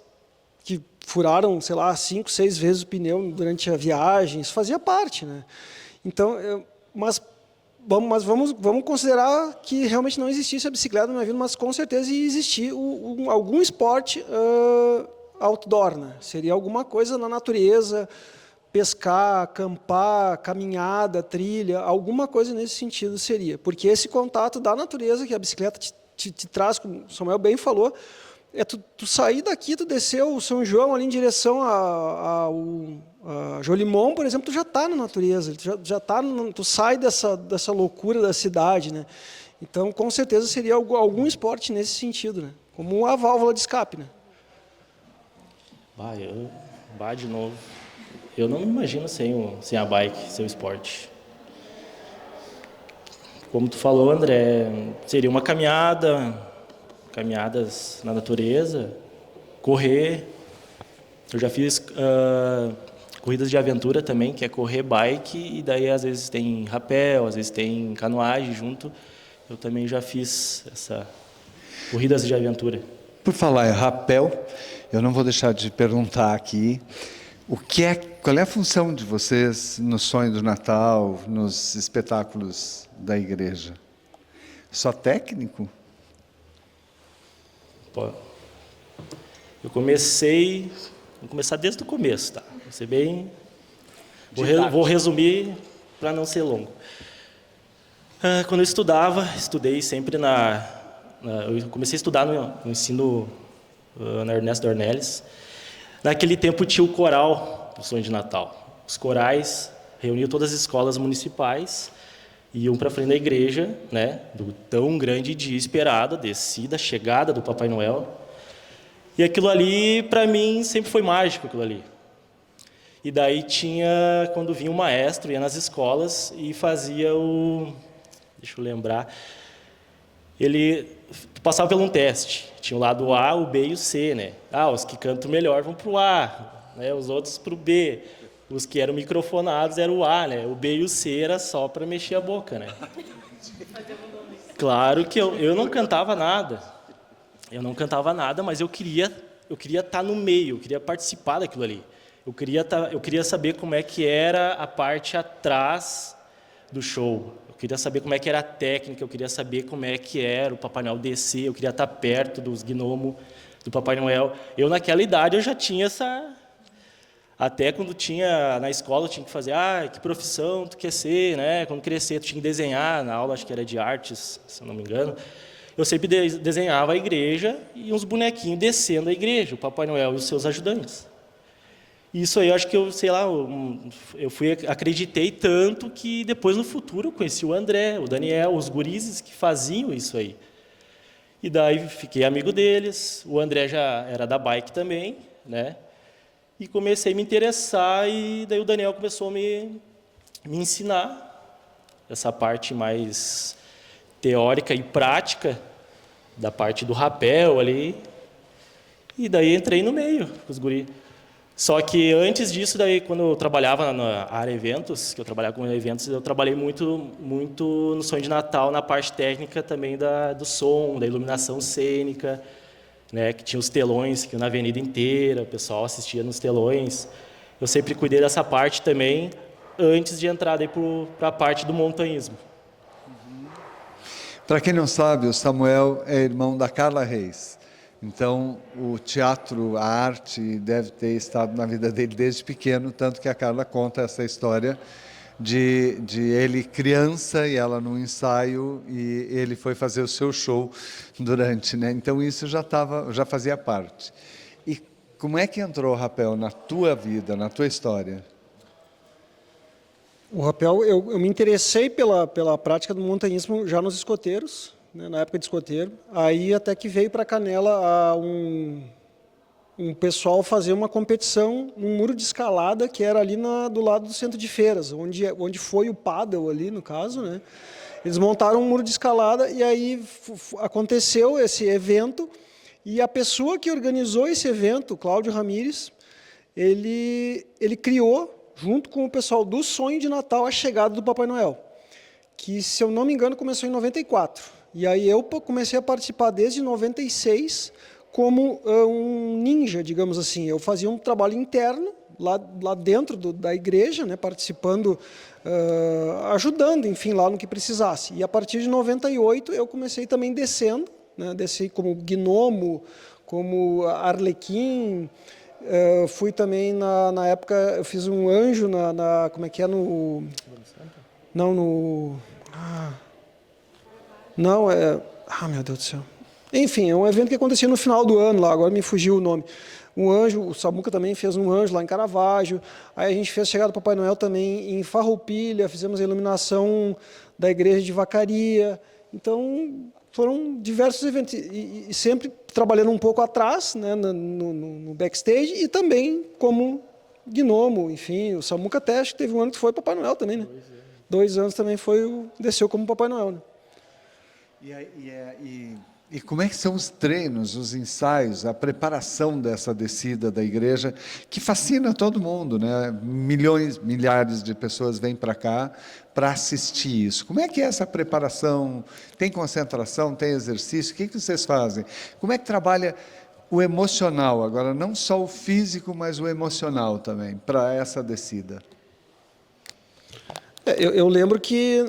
que furaram, sei lá, 5, 6 vezes o pneu durante a viagem, isso fazia parte, né? Então, mas vamos considerar que realmente não existisse a bicicleta na minha vida, mas com certeza ia existir algum esporte outdoor, né? Seria alguma coisa na natureza, pescar, acampar, caminhada, trilha, alguma coisa nesse sentido seria. Porque esse contato da natureza que a bicicleta te traz, como o Samuel bem falou, é tu sair daqui, tu descer o São João ali em direção a Jolimon, por exemplo, tu já está na natureza, tu sai dessa loucura da cidade, né? Então, com certeza seria algum esporte nesse sentido, né? Como a válvula de escape, né? De novo. Eu não me imagino sem a bike, sem o esporte. Como tu falou, André, seria uma caminhadas na natureza, correr. Eu já fiz corridas de aventura também, que é correr bike, e daí às vezes tem rapel, às vezes tem canoagem junto. Eu também já fiz corridas de aventura. Por falar em rapel, eu não vou deixar de perguntar aqui, qual é a função de vocês no Sonho do Natal, nos espetáculos da igreja? Só técnico? Vou começar desde o começo, tá? Vou ser bem... Vou resumir para não ser longo. Quando eu estudei sempre eu comecei a estudar no ensino na Ernesto Dornelles. Naquele tempo tinha o coral do Sonho de Natal. Os corais reuniam todas as escolas municipais, iam para frente da igreja, né, do tão grande dia esperado, a descida, a chegada do Papai Noel. E aquilo ali, para mim, sempre foi mágico, aquilo ali. E daí quando vinha o maestro, ia nas escolas e fazia deixa eu lembrar, ele passava por um teste. Tinha o lado A, o B e o C, né? Os que cantam melhor vão para o A, né? Os outros para o B. Os que eram microfonados eram o A, né? O B e o C era só para mexer a boca, né? Claro que eu não cantava nada. Eu não cantava nada, mas eu queria estar no meio, eu queria participar daquilo ali. Eu queria saber como é que era a parte atrás do show. Eu queria saber como é que era a técnica, eu queria saber como é que era o Papai Noel descer, eu queria estar perto dos gnomos do Papai Noel. Eu, naquela idade, eu já tinha essa... Até quando na escola, eu tinha que fazer, que profissão tu quer ser, né? Quando crescer, tu tinha que desenhar, na aula, acho que era de artes, se eu não me engano. Eu sempre desenhava a igreja e uns bonequinhos descendo a igreja, o Papai Noel e os seus ajudantes. Isso aí, eu acho que acreditei tanto que depois, no futuro, eu conheci o André, o Daniel, os gurizes que faziam isso aí. E daí fiquei amigo deles, o André já era da bike também, né? E comecei a me interessar e daí o Daniel começou a me ensinar essa parte mais teórica e prática da parte do rapel ali. E daí entrei no meio com os guris. Só que antes disso, daí, quando eu trabalhava na área eventos, eu trabalhei muito no Sonho de Natal, na parte técnica também do som, da iluminação cênica, né, que tinha os telões que na avenida inteira, o pessoal assistia nos telões. Eu sempre cuidei dessa parte também, antes de entrar para a parte do montanhismo. Para quem não sabe, o Samuel é irmão da Carla Reis. Então, o teatro, a arte, deve ter estado na vida dele desde pequeno, tanto que a Carla conta essa história de ele criança e ela num ensaio e ele foi fazer o seu show durante, né? Então, isso já fazia parte. E como é que entrou o rapel na tua vida, na tua história? O rapel, eu me interessei pela prática do montanhismo já nos escoteiros, né, na época de escoteiro. Aí até que veio para Canela um pessoal fazer uma competição num muro de escalada que era ali do lado do centro de feiras, onde foi o paddle ali, no caso, né? Eles montaram um muro de escalada e aí aconteceu esse evento e a pessoa que organizou esse evento, Cláudio Ramires, ele criou, junto com o pessoal do Sonho de Natal, a chegada do Papai Noel, que, se eu não me engano, começou em 94. E aí eu comecei a participar desde 96 como um ninja, digamos assim. Eu fazia um trabalho interno lá dentro da igreja, né, participando, ajudando, enfim, lá no que precisasse. E a partir de 98 eu comecei também descendo, né, desci como gnomo, como arlequim. Fui também na época, eu fiz um anjo como é que é, no... Não, no... Não, meu Deus do céu. Enfim, é um evento que acontecia no final do ano lá, agora me fugiu o nome. Um anjo, o Samuca também fez um anjo lá em Caravaggio. Aí a gente fez a chegada do Papai Noel também em Farroupilha, fizemos a iluminação da igreja de Vacaria. Então, foram diversos eventos. E sempre trabalhando um pouco atrás, né, no backstage, e também como gnomo, enfim. O Samuca até acho que teve um ano que foi Papai Noel também, né? 2 anos também desceu como Papai Noel, né? E como é que são os treinos, os ensaios, a preparação dessa descida da igreja, que fascina todo mundo, né? Milhões, milhares de pessoas vêm para cá para assistir isso. Como é que é essa preparação? Tem concentração, tem exercício? O que vocês fazem? Como é que trabalha o emocional agora, não só o físico, mas o emocional também, para essa descida? Eu lembro que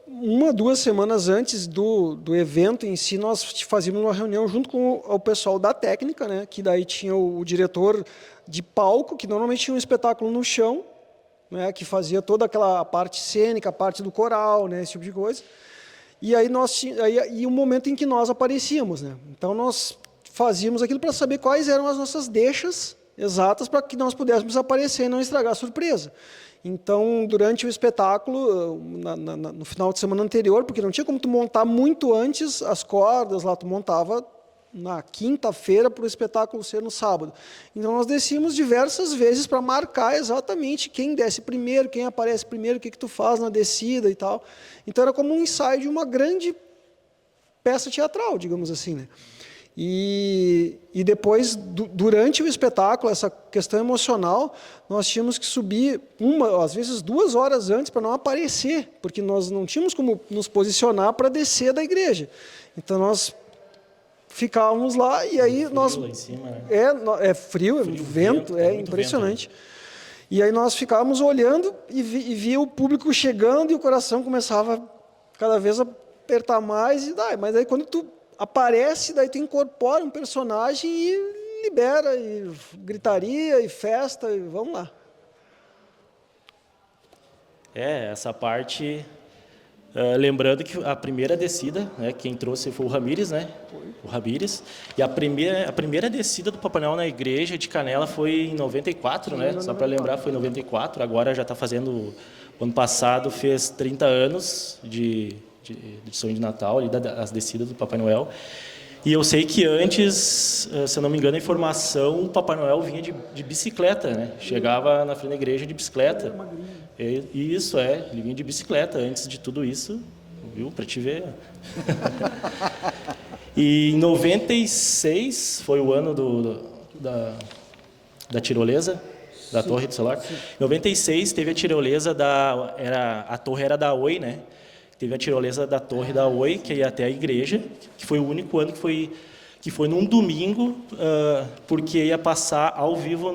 1, 2 semanas antes do evento em si, nós fazíamos uma reunião junto com o pessoal da técnica, né, que daí tinha o diretor de palco, que normalmente tinha um espetáculo no chão, né, que fazia toda aquela parte cênica, a parte do coral, né, esse tipo de coisa. E aí o momento em que nós aparecíamos, né? Então nós fazíamos aquilo para saber quais eram as nossas deixas exatas para que nós pudéssemos aparecer e não estragar a surpresa. Então, durante o espetáculo, no final de semana anterior, porque não tinha como tu montar muito antes as cordas lá, tu montava na quinta-feira para o espetáculo ser no sábado. Então, nós descíamos diversas vezes para marcar exatamente quem desce primeiro, quem aparece primeiro, o que tu faz na descida e tal. Então, era como um ensaio de uma grande peça teatral, digamos assim, né? E depois, durante o espetáculo, essa questão emocional, nós tínhamos que subir às vezes 2 horas antes para não aparecer, porque nós não tínhamos como nos posicionar para descer da igreja. Então nós ficávamos lá e aí nós lá em cima, né? É frio, vento, é impressionante. Vento, né? E aí nós ficávamos olhando e via o público chegando e o coração começava cada vez a apertar mais mas aí quando tu aparece, daí tu incorpora um personagem e libera, e gritaria, e festa, e vamos lá. Essa parte... lembrando que a primeira descida, né, quem trouxe foi o Ramires, né? O Ramires. E a primeira descida do Papai Noel na igreja de Canela foi em 94, né? Só para lembrar, foi em 94. Agora já está fazendo... Ano passado fez 30 anos de sonho de Natal, as descidas do Papai Noel. E eu sei que antes, se eu não me engano, a informação, o Papai Noel vinha de bicicleta, né? Chegava na frente da igreja de bicicleta. Isso, ele vinha de bicicleta antes de tudo isso, viu? Para te ver. E em 96 foi o ano da tirolesa, da Torre do Celular. Em 96 teve a tirolesa a torre era da Oi, né? Teve a tirolesa da Torre da Oi, que ia até a igreja, que foi o único ano que foi num domingo, porque ia passar ao vivo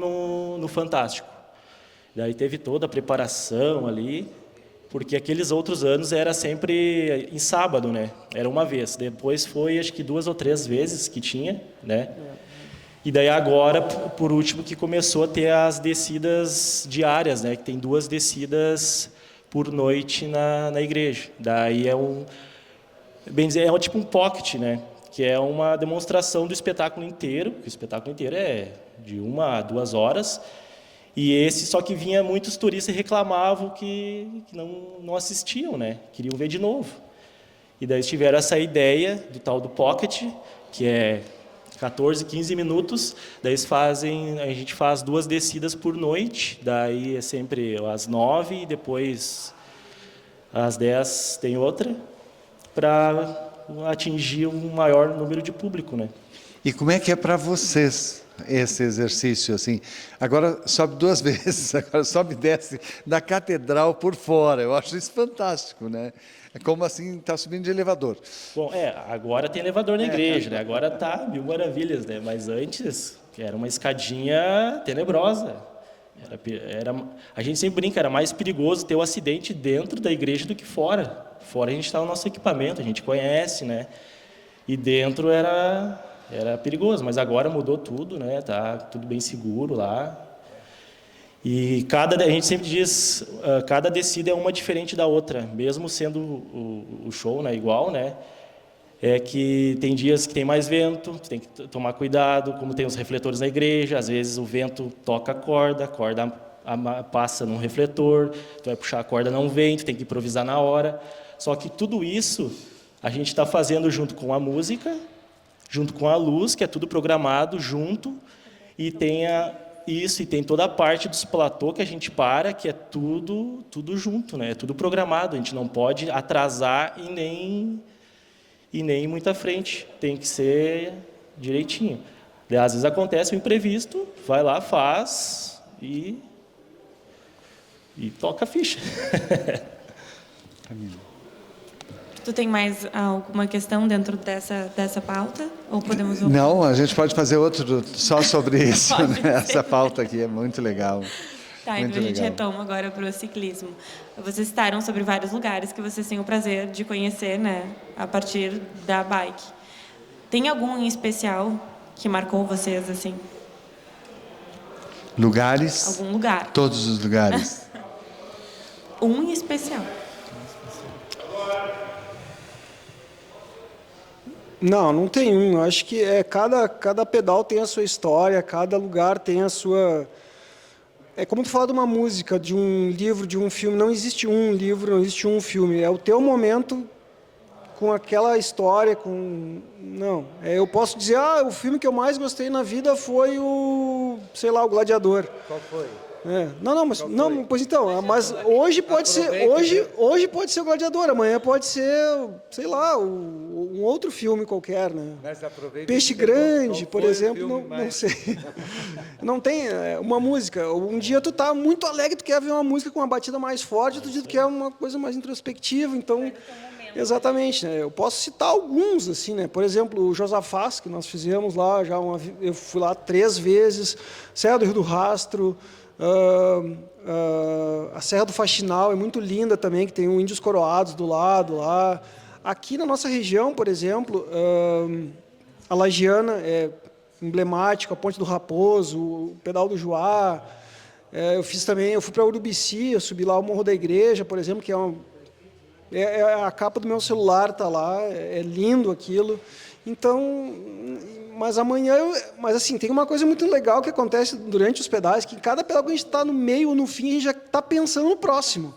no Fantástico. Daí teve toda a preparação ali, porque aqueles outros anos era sempre em sábado, né? Era uma vez. Depois foi, acho que 2 ou 3 vezes que tinha, né? E daí agora, por último, que começou a ter as descidas diárias, né? Que tem 2 descidas por noite na igreja. Daí bem dizer, tipo um pocket, né? Que é uma demonstração do espetáculo inteiro, que o espetáculo inteiro é de 1 a 2 horas, e só que vinha muitos turistas e reclamavam que não assistiam, né? Queriam ver de novo. E daí tiveram essa ideia do tal do pocket, que é 14, 15 minutos, daí a gente faz 2 descidas por noite, daí é sempre às 9 e depois às 10 tem outra, para atingir um maior número de público, né? E como é que é para vocês esse exercício, assim? Agora sobe 2 vezes, agora sobe e desce da catedral por fora, eu acho isso fantástico, né? É como assim, está subindo de elevador. Bom, agora tem elevador na igreja, né? Agora tá 1000 maravilhas, né? Mas antes, era uma escadinha tenebrosa. A gente sempre brinca, era mais perigoso ter o acidente dentro da igreja do que fora. Fora a gente está no nosso equipamento, a gente conhece, né? E dentro era perigoso, mas agora mudou tudo, né? Tá tudo bem seguro lá. E a gente sempre diz, cada descida é uma diferente da outra, mesmo sendo o show, né, igual, né? É que tem dias que tem mais vento, tu tem que tomar cuidado, como tem os refletores na igreja, às vezes o vento toca a corda passa num refletor, tu vai puxar a corda, não vem, tu tem que improvisar na hora. Só que tudo isso a gente está fazendo junto com a música, junto com a luz, que é tudo programado junto, e tem toda a parte dos platô que a gente que é tudo junto, né? É tudo programado, a gente não pode atrasar e nem ir muito à frente, tem que ser direitinho. Às vezes acontece o imprevisto, vai lá, faz e toca a ficha. Tu tem mais alguma questão dentro dessa pauta? Ou podemos... Não, a gente pode fazer outro só sobre isso, né? Essa pauta aqui é muito legal. Tá, então a gente retoma agora para o ciclismo. Vocês citaram sobre vários lugares que vocês têm o prazer de conhecer, né? A partir da bike. Tem algum em especial que marcou vocês, assim? Lugares? Algum lugar. Todos os lugares. Um em especial. Não tem um. Eu acho que cada pedal tem a sua história, cada lugar tem a sua... É como tu fala de uma música, de um livro, de um filme. Não existe um livro, não existe um filme. É o teu momento com aquela história, com... Não. Eu posso dizer, o filme que eu mais gostei na vida foi o Gladiador. Qual foi? Pois então, mas hoje pode ser, hoje pode ser o Gladiador, amanhã pode ser, sei lá, um outro filme qualquer, né? Peixe Grande, por exemplo, não sei. Não tem uma música. Um dia tu tá muito alegre, tu quer ver uma música com uma batida mais forte, outro dia tu quer uma coisa mais introspectiva, então... Exatamente, né? Eu posso citar alguns, assim, né? Por exemplo, o Josafás, que nós fizemos lá, eu fui lá 3 vezes, Serra do Rio do Rastro, a Serra do Faxinal é muito linda também, que tem Índios Coroados do lado lá. Aqui na nossa região, por exemplo, a Lagiana é emblemático, a Ponte do Raposo, o Pedal do Juá. Eu fui para Urubici, eu subi lá o Morro da Igreja, por exemplo, que a capa do meu celular está lá, é lindo aquilo. Então, mas assim, tem uma coisa muito legal que acontece durante os pedais, que cada pedal que a gente está no meio ou no fim, a gente já está pensando no próximo.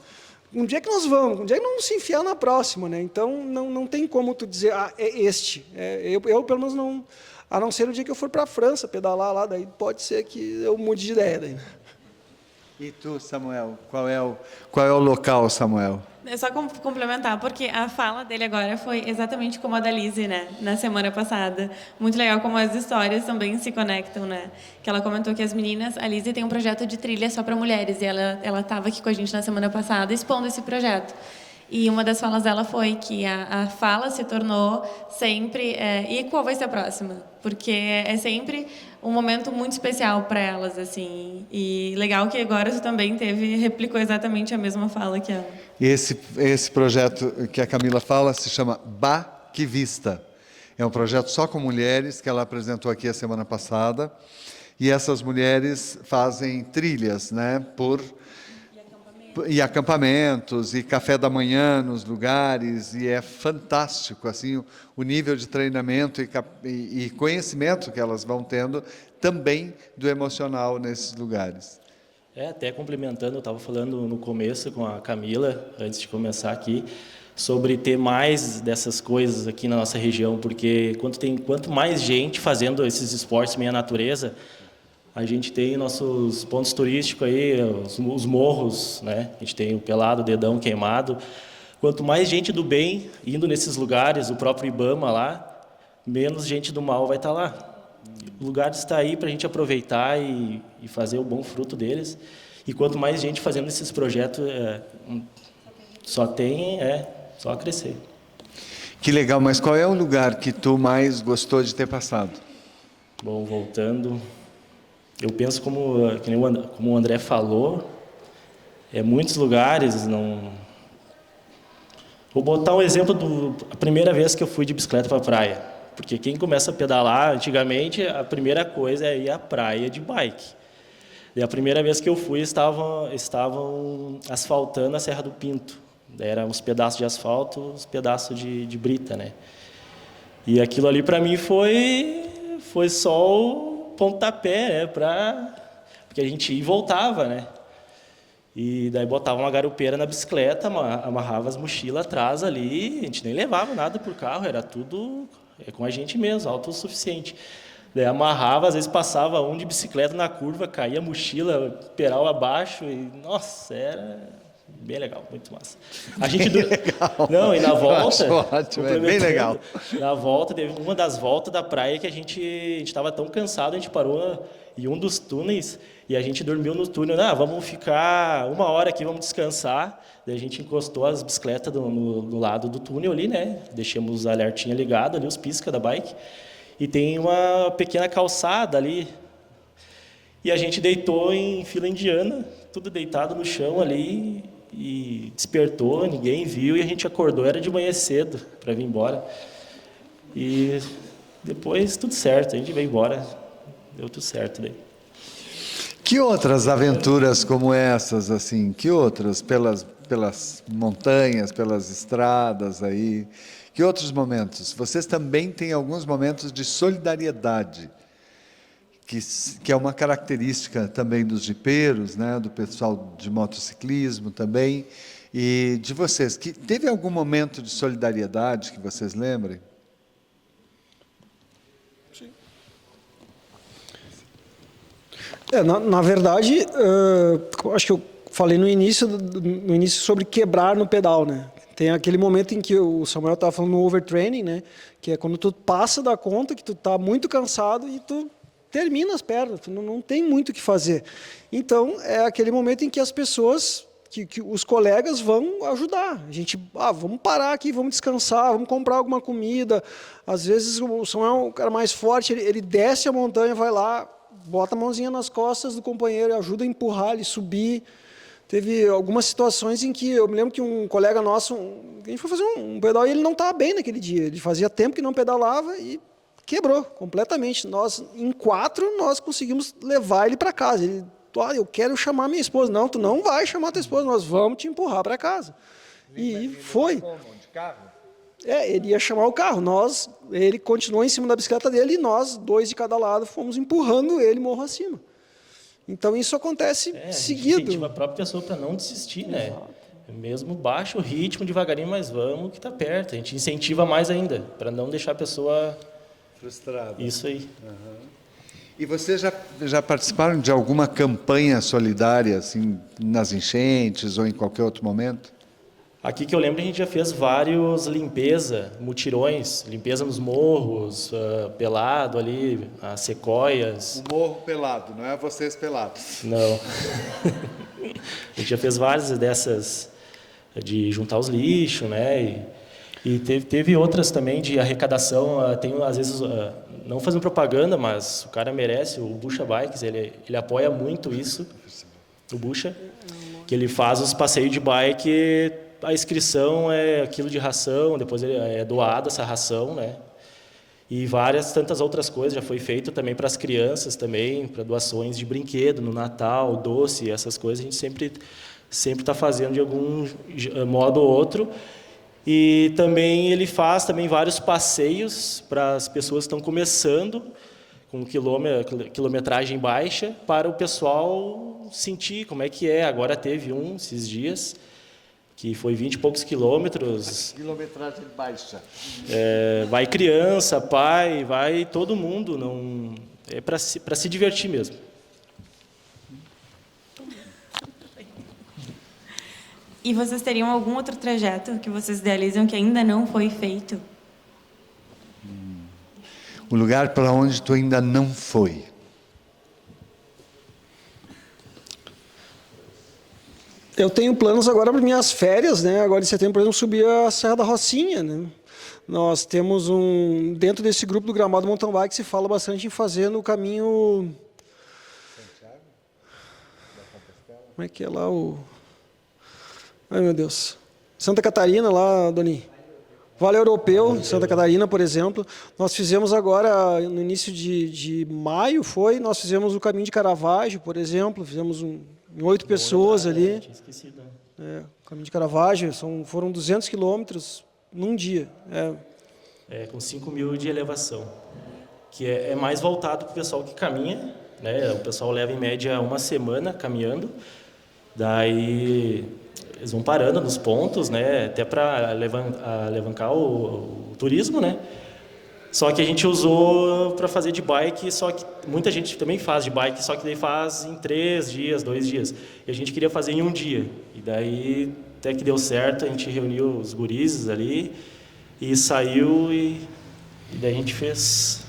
Onde é que nós vamos? Onde é que nós vamos se enfiar na próxima, né? Então, não tem como tu dizer, é este. Eu, pelo menos, não... A não ser o dia que eu for para a França pedalar lá, daí pode ser que eu mude de ideia. Daí. E tu, Samuel, qual é o local, Samuel? É só complementar, porque a fala dele agora foi exatamente como a da Lise, né? Na semana passada. Muito legal como as histórias também se conectam, né? Que ela comentou que as meninas... A Lise tem um projeto de trilha só para mulheres, e ela estava aqui com a gente na semana passada expondo esse projeto. E uma das falas dela foi que a fala se tornou sempre... e qual vai ser a próxima? Porque é sempre um momento muito especial para elas, assim. E legal que agora tu também replicou exatamente a mesma fala que ela. E esse projeto que a Camila fala se chama Baquivista. É um projeto só com mulheres que ela apresentou aqui a semana passada. E essas mulheres fazem trilhas, né, e acampamentos, e café da manhã nos lugares, e é fantástico assim, o nível de treinamento e conhecimento que elas vão tendo também do emocional nesses lugares. Até complementando, eu estava falando no começo com a Camila, antes de começar aqui, sobre ter mais dessas coisas aqui na nossa região, porque quanto mais gente fazendo esses esportes meio natureza, a gente tem nossos pontos turísticos aí, os morros, né? A gente tem o Pelado, o Dedão, Queimado. Quanto mais gente do bem indo nesses lugares, o próprio Ibama lá, menos gente do mal vai estar lá. O lugar está aí para a gente aproveitar e fazer o bom fruto deles. E quanto mais gente fazendo esses projetos, só a crescer. Que legal, mas qual é o lugar que tu mais gostou de ter passado? Bom, voltando, eu penso como o André falou, muitos lugares não... Vou botar um exemplo da primeira vez que eu fui de bicicleta para a praia. Porque quem começa a pedalar, antigamente, a primeira coisa é ir à praia de bike. E a primeira vez que eu fui, estavam asfaltando a Serra do Pinto. Daí eram uns pedaços de asfalto, uns pedaços de brita, né? E aquilo ali, para mim, foi só o pontapé, né? Porque a gente ia e voltava, né? E daí botava uma garupeira na bicicleta, amarrava as mochilas atrás ali, a gente nem levava nada por carro, era tudo com a gente mesmo, autossuficiente. Daí amarrava, às vezes passava um de bicicleta na curva, caía a mochila, peral abaixo, e nossa, era bem legal, muito massa. A gente legal. Não, e na volta, ótimo, é bem legal. Na volta, teve uma das voltas da praia que a gente estava tão cansado, a gente parou em um dos túneis e a gente dormiu no túnel. Vamos ficar 1 hora aqui, vamos descansar. Daí a gente encostou as bicicletas no lado do túnel ali, né? Deixamos os alertinhas ligados ali, os pisca da bike. E tem uma pequena calçada ali. E a gente deitou em fila indiana, tudo deitado no chão ali, e despertou, ninguém viu, e a gente acordou, era de manhã cedo, para vir embora. E depois tudo certo, a gente veio embora, deu tudo certo daí. Que outras aventuras como essas, assim, que outras, pelas montanhas, pelas estradas aí, que outros momentos? Vocês também têm alguns momentos de solidariedade, que é uma característica também dos jipeiros, né, do pessoal de motociclismo também, e de vocês. Teve algum momento de solidariedade que vocês lembrem? Sim. Na verdade, acho que eu falei no início sobre quebrar no pedal, né? Tem aquele momento em que o Samuel estava falando no overtraining, né? Que é quando tu passa da conta, que tu está muito cansado e tu termina as pernas, tu não tem muito o que fazer. Então, é aquele momento em que as pessoas, que os colegas vão ajudar. A gente, vamos parar aqui, vamos descansar, vamos comprar alguma comida. Às vezes, o Samuel é um cara mais forte, ele desce a montanha, vai lá, bota a mãozinha nas costas do companheiro, ajuda a empurrar ele, subir. Teve algumas situações em que eu me lembro que um colega nosso, a gente foi fazer um pedal e ele não estava bem naquele dia. Ele fazia tempo que não pedalava e quebrou completamente. Em 4, nós conseguimos levar ele para casa. Ele, eu quero chamar minha esposa. Não, tu não vai chamar tua esposa, nós vamos te empurrar para casa. E foi. De carro? Ele ia chamar o carro. Ele continuou em cima da bicicleta dele e nós, 2 de cada lado, fomos empurrando ele morro acima. Então, isso acontece seguido. A gente incentiva a própria pessoa para não desistir, né? Exato. Mesmo baixo o ritmo, devagarinho, mas vamos que está perto. A gente incentiva mais ainda, para não deixar a pessoa frustrada. Isso aí. Uhum. E vocês já participaram de alguma campanha solidária, assim, nas enchentes ou em qualquer outro momento? Aqui que eu lembro, a gente já fez vários mutirões, limpeza nos morros, pelado ali, as sequoias. O morro pelado, não é vocês pelados? Não. A gente já fez várias dessas de juntar os lixos, né? E teve outras também de arrecadação. Tem, às vezes, não fazendo propaganda, mas o cara merece, o Bucha Bikes, ele apoia muito isso, o Bucha, que ele faz os passeios de bike. A inscrição é aquilo de ração, depois é doada essa ração, né? E tantas outras coisas já foi feito também para as crianças também, para doações de brinquedo no Natal, doce, essas coisas a gente sempre está fazendo de algum modo ou outro. E também ele faz também vários passeios para as pessoas que estão começando com quilometragem baixa, para o pessoal sentir como é que é. Agora teve esses dias, que foi 20 e poucos quilômetros. Quilometragem baixa. Vai criança, pai, vai todo mundo. Não, é para se divertir mesmo. E vocês teriam algum outro trajeto que vocês idealizam que ainda não foi feito? O lugar para onde tu ainda não foi. Eu tenho planos agora para minhas férias, né? Agora em setembro, por exemplo, subir a Serra da Rocinha, né? Nós temos dentro desse grupo do Gramado Mountain Bike se fala bastante em fazer no caminho Como é que é lá o... Ai, meu Deus. Santa Catarina, lá, Doni. Vale Europeu, em Santa Catarina, por exemplo. Nós fizemos agora, no início de maio, nós fizemos o Caminho de Caravaggio, por exemplo. Fizemos em 8 pessoas ali. Tinha esquecido. O Caminho de Caravaggio, foram 200 quilômetros num dia. Com 5.000 de elevação. Que é mais voltado para o pessoal que caminha, né? O pessoal leva, em média, 1 semana caminhando. Daí... eles vão parando nos pontos, né, até para alavancar o turismo, né? Só que a gente usou para fazer de bike, só que muita gente também faz de bike, só que daí faz em 3 dias, 2 dias. E a gente queria fazer em 1 dia. E daí, até que deu certo, a gente reuniu os gurizes ali e saiu e daí a gente fez.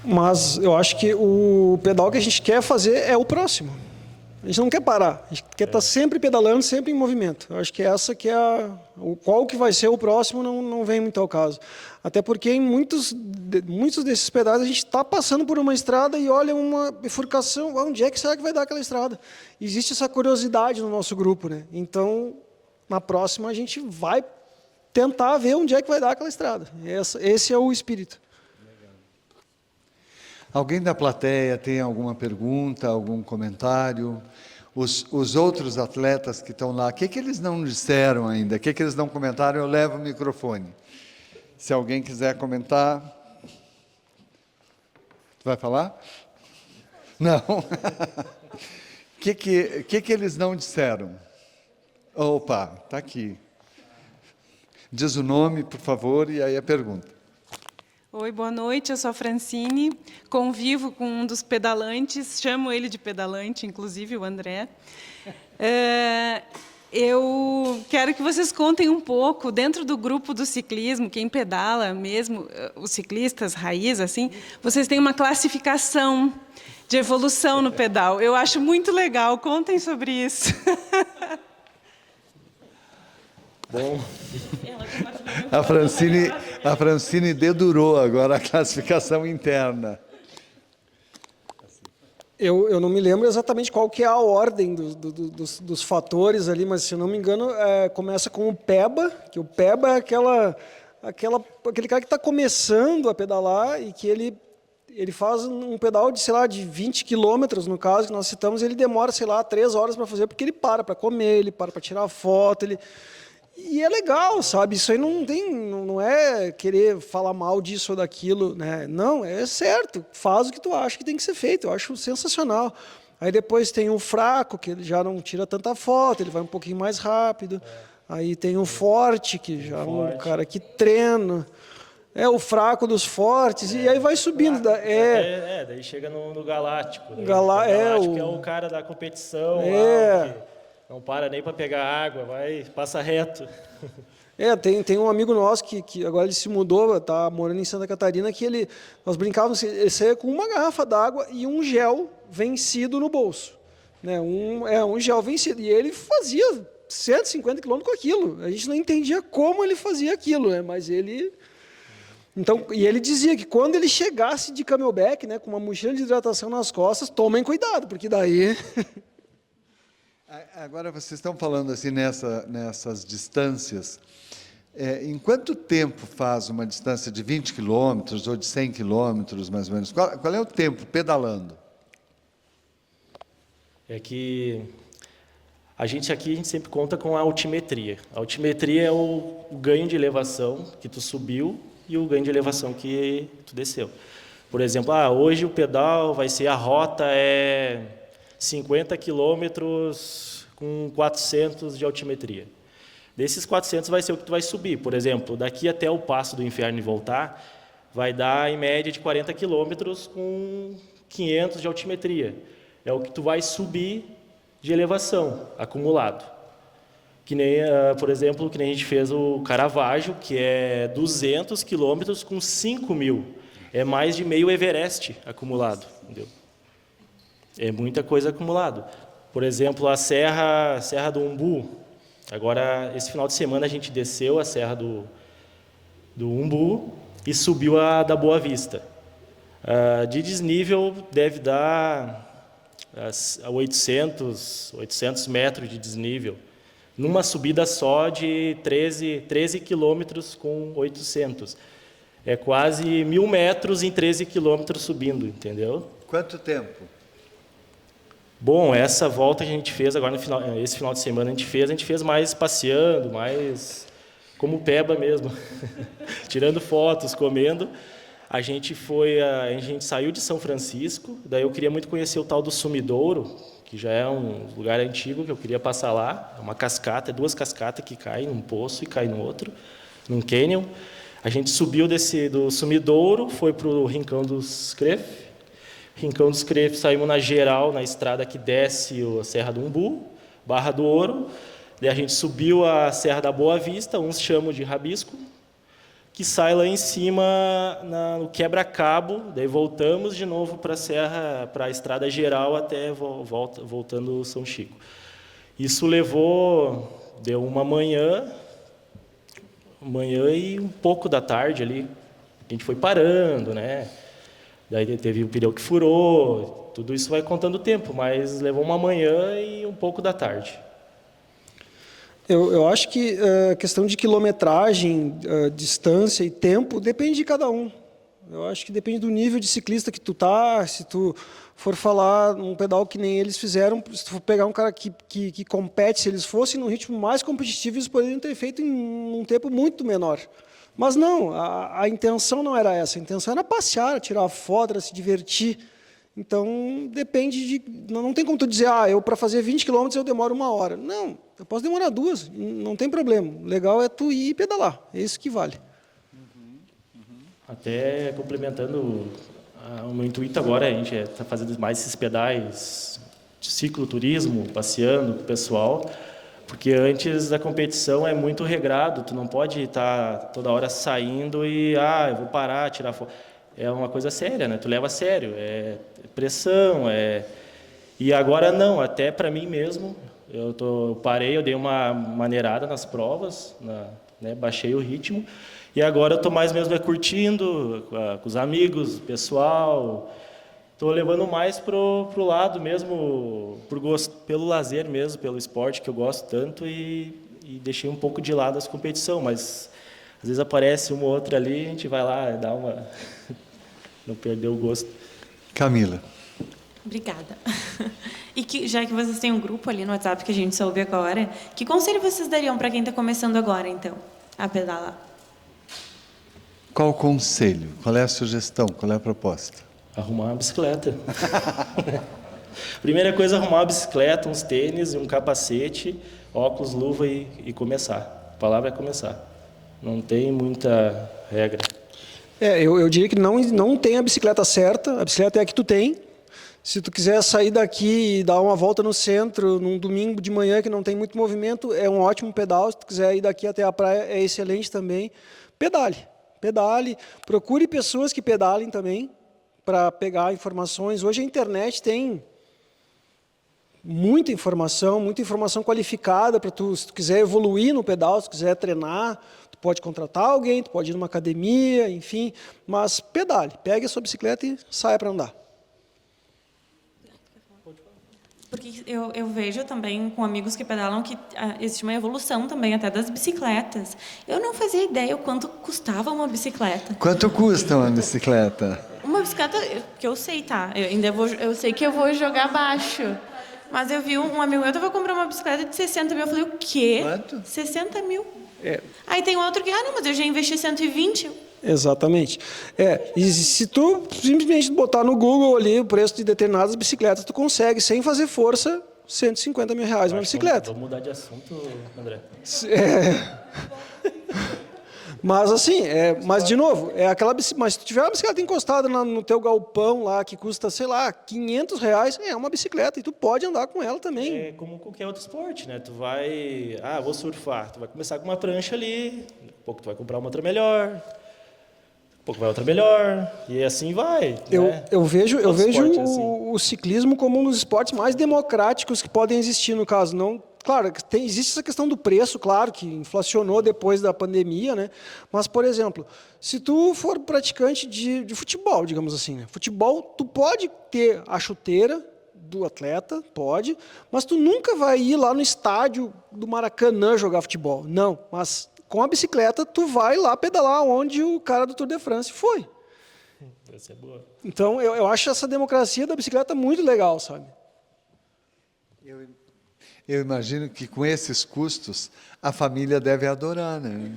Mas eu acho que o pedal que a gente quer fazer é o próximo. A gente não quer parar, a gente quer estar sempre pedalando, sempre em movimento. Eu acho que essa que é qual que vai ser o próximo não vem muito ao caso. Até porque em muitos desses pedais a gente está passando por uma estrada e olha uma bifurcação, onde é que será que vai dar aquela estrada? Existe essa curiosidade no nosso grupo, né? Então, na próxima a gente vai tentar ver onde é que vai dar aquela estrada. Esse é o espírito. Alguém da plateia tem alguma pergunta, algum comentário? Os outros atletas que estão lá, o que eles não disseram ainda? O que eles não comentaram? Eu levo o microfone. Se alguém quiser comentar... Tu vai falar? Não. O que eles não disseram? Opa, está aqui. Diz o nome, por favor, e aí a pergunta. Oi, boa noite, eu sou a Francine, convivo com um dos pedalantes, chamo ele de pedalante, inclusive o André. Eu quero que vocês contem um pouco, dentro do grupo do ciclismo, quem pedala mesmo, os ciclistas raiz, assim, vocês têm uma classificação de evolução no pedal. Eu acho muito legal, contem sobre isso. Bom... A Francine dedurou agora a classificação interna. Eu não me lembro exatamente qual que é a ordem dos fatores ali, mas, se eu não me engano, começa com o PEBA, que o PEBA é aquele cara que está começando a pedalar e que ele faz um pedal de, sei lá, de 20 quilômetros, no caso que nós citamos, e ele demora, sei lá, 3 horas para fazer, porque ele para comer, ele para tirar foto, E é legal, sabe? Isso aí não é querer falar mal disso ou daquilo, né? Não, é certo. Faz o que tu acha que tem que ser feito. Eu acho sensacional. Aí depois tem o fraco, que ele já não tira tanta foto, ele vai um pouquinho mais rápido. Aí tem o forte, que já é um cara que treina. É o fraco dos fortes, e aí vai subindo. Daí chega no Galáctico. Né? Galáctico é o cara da competição lá, que não para nem para pegar água, passa reto. Tem um amigo nosso que agora ele se mudou, está morando em Santa Catarina, que nós brincávamos, ele saía com uma garrafa d'água e um gel vencido no bolso. Né? Um gel vencido. E ele fazia 150 quilômetros com aquilo. A gente não entendia como ele fazia aquilo, né? Mas ele... Então, e ele dizia que quando ele chegasse de camelback, né, com uma mochila de hidratação nas costas, tomem cuidado, porque daí... Agora, vocês estão falando assim nessas distâncias. Em quanto tempo faz uma distância de 20 quilômetros ou de 100 quilômetros, mais ou menos? Qual é o tempo pedalando? É que a gente sempre conta com a altimetria. A altimetria é o ganho de elevação que tu subiu e o ganho de elevação que tu desceu. Por exemplo, hoje o pedal vai ser, a rota é 50 quilômetros com 400 de altimetria. Desses 400 vai ser o que tu vai subir. Por exemplo, daqui até o Passo do Inferno e voltar, vai dar em média de 40 quilômetros com 500 de altimetria. É o que tu vai subir de elevação, acumulado. Que nem, por exemplo, que nem a gente fez o Caravaggio, que é 200 quilômetros com 5.000. É mais de meio Everest acumulado. Entendeu? É muita coisa acumulado. Por exemplo, a Serra do Umbu. Agora, esse final de semana, a gente desceu a Serra do Umbu e subiu a da Boa Vista. De desnível, deve dar a 800 metros de desnível, numa subida só de 13 quilômetros com 800. É quase 1.000 metros em 13 quilômetros subindo, entendeu? Quanto tempo? Bom, essa volta que a gente fez agora, esse final de semana, a gente fez mais passeando, mais como peba mesmo, tirando fotos, comendo. A gente saiu de São Francisco, daí eu queria muito conhecer o tal do Sumidouro, que já é um lugar antigo que eu queria passar lá. É uma cascata, 2 cascatas que caem num poço e caem no outro, num cânion. A gente subiu do Sumidouro, foi para o Rincão dos Crefes. Rincão dos Crefes, saímos na geral, na estrada que desce a Serra do Umbu, Barra do Ouro. Daí a gente subiu a Serra da Boa Vista, uns chamam de Rabisco, que sai lá em cima no quebra-cabo. Daí voltamos de novo para a serra, para a estrada geral até voltando São Chico. Isso deu uma manhã e um pouco da tarde ali. A gente foi parando, né? Daí teve o pneu que furou, tudo isso vai contando o tempo, mas levou uma manhã e um pouco da tarde. Eu acho que a questão de quilometragem, distância e tempo depende de cada um. Eu acho que depende do nível de ciclista que tu tá. Se tu for falar num pedal que nem eles fizeram, se tu for pegar um cara que compete, se eles fossem num ritmo mais competitivo, eles poderiam ter feito em um tempo muito menor. Mas não, a intenção não era essa. A intenção era passear, tirar foto, era se divertir. Então, depende de... Não tem como tu dizer, eu para fazer 20 km eu demoro 1 hora. Não, eu posso demorar 2, não tem problema. O legal é tu ir e pedalar, é isso que vale. Até complementando, o meu intuito agora, a gente está fazendo mais esses pedais de cicloturismo, passeando com o pessoal, porque antes da competição é muito regrado, tu não pode estar toda hora saindo e, eu vou parar, tirar foto. É uma coisa séria, né? Tu leva a sério, é pressão, E agora não, até para mim mesmo, eu parei, eu dei uma maneirada nas provas, né? Baixei o ritmo, e agora eu estou mais mesmo curtindo com os amigos, pessoal. Estou levando mais pro lado mesmo, pelo lazer mesmo, pelo esporte que eu gosto tanto, e deixei um pouco de lado as competições, mas às vezes aparece uma ou outra ali, a gente vai lá e dá uma... não perder o gosto. Camila. Obrigada. E já que vocês têm um grupo ali no WhatsApp que a gente soube agora, que conselho vocês dariam para quem está começando agora, então, a pedalar? Qual o conselho? Qual é a sugestão? Qual é a proposta? Arrumar uma bicicleta. Primeira coisa, arrumar uma bicicleta, uns tênis, um capacete, óculos, luva e começar. A palavra é começar. Não tem muita regra. Eu diria que não tem a bicicleta certa, a bicicleta é a que tu tem. Se tu quiser sair daqui e dar uma volta no centro, num domingo de manhã que não tem muito movimento, é um ótimo pedal. Se tu quiser ir daqui até a praia, é excelente também. Pedale, procure pessoas que pedalem também, para pegar informações. Hoje a internet tem muita informação qualificada para tu, se tu quiser evoluir no pedal, se tu quiser treinar, tu pode contratar alguém, tu pode ir numa academia, enfim, mas pedale, pegue a sua bicicleta e saia para andar. Porque eu vejo também com amigos que pedalam que existe uma evolução também até das bicicletas. Eu não fazia ideia o quanto custava uma bicicleta. Quanto custa uma bicicleta? Uma bicicleta, que eu sei, tá? Eu sei que eu vou jogar baixo. Mas eu vi um amigo meu que vai comprar uma bicicleta de 60 mil. Eu falei, o quê? Quanto? 60 mil. Aí tem outro que, não, mas eu já investi 120. Exatamente. E se tu simplesmente botar no Google ali o preço de determinadas bicicletas, tu consegue, sem fazer força, 150 mil reais uma bicicleta. Vamos mudar de assunto, André. Mas assim, mas de novo, mas se tu tiver uma bicicleta encostada no teu galpão lá, que custa, sei lá, 500 reais, é uma bicicleta e tu pode andar com ela também. É como qualquer outro esporte, né? Tu vai, vou surfar, tu vai começar com uma prancha ali, daqui a pouco tu vai comprar uma outra melhor, daqui a pouco vai outra melhor, e assim vai. Eu vejo esporte, assim. o ciclismo como um dos esportes mais democráticos que podem existir, no caso. Não, claro, existe essa questão do preço, claro, que inflacionou depois da pandemia, né? Mas, por exemplo, se tu for praticante de futebol, digamos assim, né? Futebol, tu pode ter a chuteira do atleta, pode, mas tu nunca vai ir lá no estádio do Maracanã jogar futebol. Não, mas com a bicicleta tu vai lá pedalar onde o cara do Tour de France foi. Essa é boa. Então eu acho essa democracia da bicicleta muito legal, sabe? Eu imagino que com esses custos a família deve adorar, né?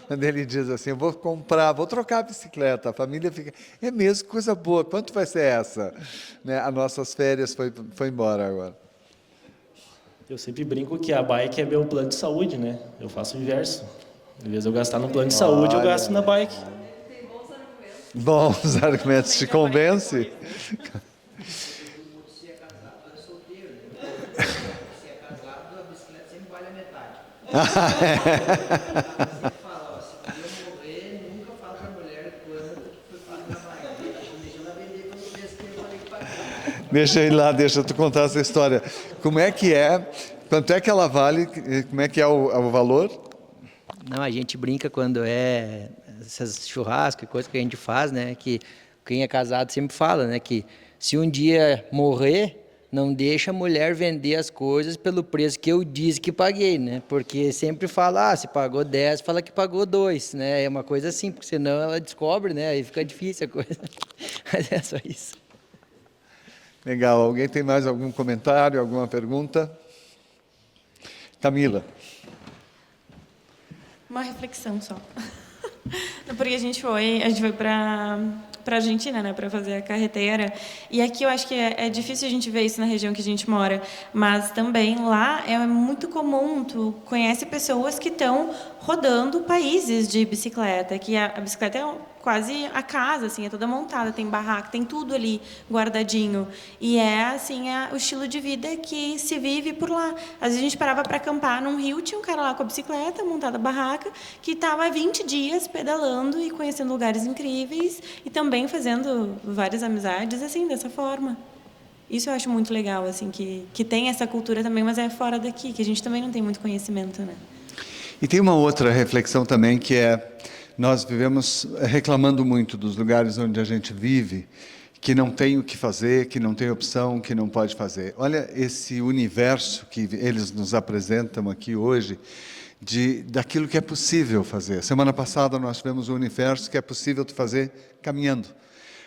Quando ele diz assim, eu vou comprar, vou trocar a bicicleta, a família fica, é mesmo, coisa boa, quanto vai ser essa? Né? As nossas férias foi embora agora. Eu sempre brinco que a bike é meu plano de saúde, né? Eu faço o inverso. Em vez de eu gastar no plano de saúde, eu gasto na bike. Bons argumentos, te convence? Deixa ele lá, deixa eu te contar essa história. Como é que é? Quanto é que ela vale? Como é que é o valor? Não, a gente brinca quando é essas churrascos, coisa que a gente faz, né? Que quem é casado sempre fala, né? Que se um dia morrer, não deixa a mulher vender as coisas pelo preço que eu disse que paguei, né? Porque sempre fala, se pagou 10, fala que pagou 2, né? É uma coisa assim, porque senão ela descobre, né? Aí fica difícil a coisa. Mas é só isso. Legal. Alguém tem mais algum comentário, alguma pergunta? Camila. Uma reflexão só. Porque a gente foi para Argentina, né, para fazer a carreteira. E aqui eu acho que é difícil a gente ver isso na região que a gente mora, mas também lá é muito comum, tu conhece pessoas que estão rodando países de bicicleta, que a bicicleta é quase a casa, assim, é toda montada, tem barraca, tem tudo ali guardadinho. E é, assim, o estilo de vida que se vive por lá. Às vezes a gente parava para acampar num rio, tinha um cara lá com a bicicleta, montada a barraca, que estava 20 dias pedalando e conhecendo lugares incríveis e também fazendo várias amizades, assim, dessa forma. Isso eu acho muito legal, assim, que tem essa cultura também, mas é fora daqui, que a gente também não tem muito conhecimento, né? E tem uma outra reflexão também, que é, nós vivemos reclamando muito dos lugares onde a gente vive, que não tem o que fazer, que não tem opção, que não pode fazer. Olha esse universo que eles nos apresentam aqui hoje, daquilo que é possível fazer. Semana passada nós tivemos um universo que é possível de fazer caminhando.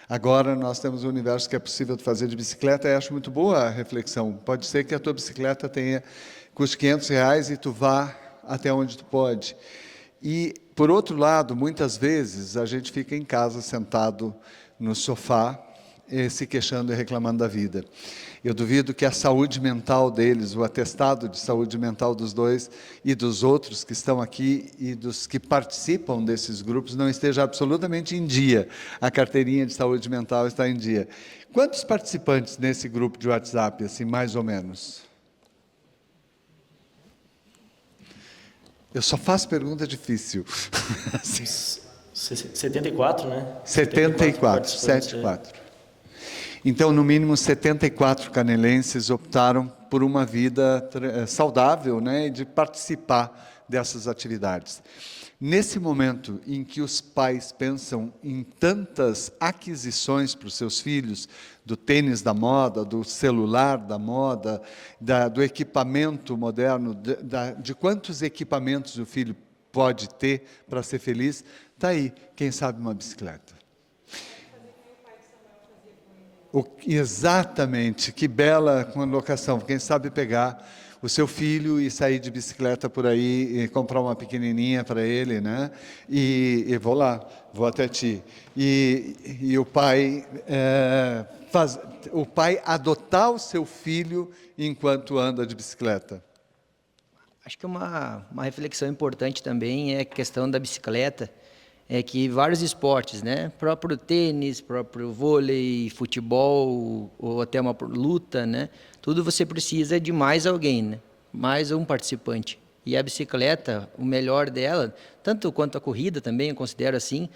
Agora nós temos um universo que é possível de fazer de bicicleta, e acho muito boa a reflexão. Pode ser que a tua bicicleta custe R$500 e tu vá até onde tu pode. E, por outro lado, muitas vezes a gente fica em casa sentado no sofá, se queixando e reclamando da vida. Eu duvido que a saúde mental deles, o atestado de saúde mental dos dois e dos outros que estão aqui e dos que participam desses grupos não esteja absolutamente em dia. A carteirinha de saúde mental está em dia. Quantos participantes nesse grupo de WhatsApp, assim, mais ou menos? Eu só faço pergunta difícil. 74, né? 74. Então, no mínimo, 74 canelenses optaram por uma vida saudável, né, e de participar dessas atividades. Nesse momento em que os pais pensam em tantas aquisições para os seus filhos, do tênis da moda, do celular da moda, do equipamento moderno, de quantos equipamentos o filho pode ter para ser feliz, está aí, quem sabe uma bicicleta. Exatamente, que bela colocação. Quem sabe pegar o seu filho e sair de bicicleta por aí e comprar uma pequenininha para ele, né? E vou lá, vou até ti. E o pai adotar o seu filho enquanto anda de bicicleta. Acho que uma reflexão importante também é a questão da bicicleta. É que vários esportes, né? Próprio tênis, próprio vôlei, futebol, ou até uma luta, né? Tudo você precisa de mais alguém, né? Mais um participante. E a bicicleta, o melhor dela, tanto quanto a corrida também, eu considero assim,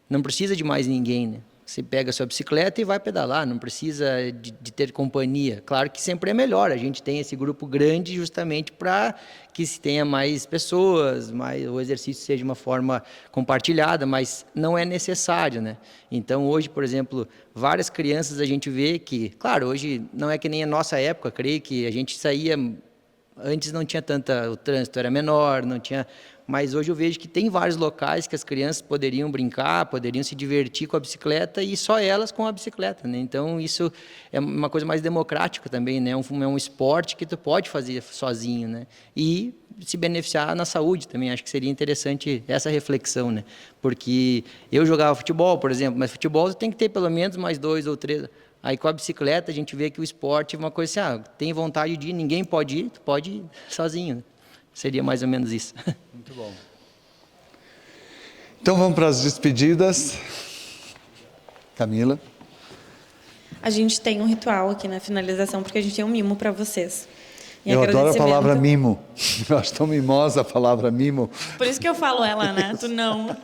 não precisa de mais ninguém, né? Você pega a sua bicicleta e vai pedalar, não precisa de ter companhia. Claro que sempre é melhor, a gente tem esse grupo grande justamente para que se tenha mais pessoas, o exercício seja de uma forma compartilhada, mas não é necessário, né? Então, hoje, por exemplo, várias crianças a gente vê que, claro, hoje não é que nem a nossa época, creio que a gente saía, antes não tinha o trânsito era menor, não tinha... Mas hoje eu vejo que tem vários locais que as crianças poderiam brincar, poderiam se divertir com a bicicleta e só elas com a bicicleta, né? Então, isso é uma coisa mais democrática também, né? É um esporte que tu pode fazer sozinho, né? E se beneficiar na saúde também. Acho que seria interessante essa reflexão, né? Porque eu jogava futebol, por exemplo, mas futebol tu tem que ter pelo menos mais 2 ou 3... Aí com a bicicleta a gente vê que o esporte é uma coisa assim, tem vontade de ir, ninguém pode ir, tu pode ir sozinho, né? Seria mais ou menos isso. Muito bom. Então vamos para as despedidas. Camila. A gente tem um ritual aqui na finalização, porque a gente tem um mimo para vocês. Eu adoro a palavra mimo. Eu acho tão mimosa a palavra mimo. Por isso que eu falo ela, né? Tu não.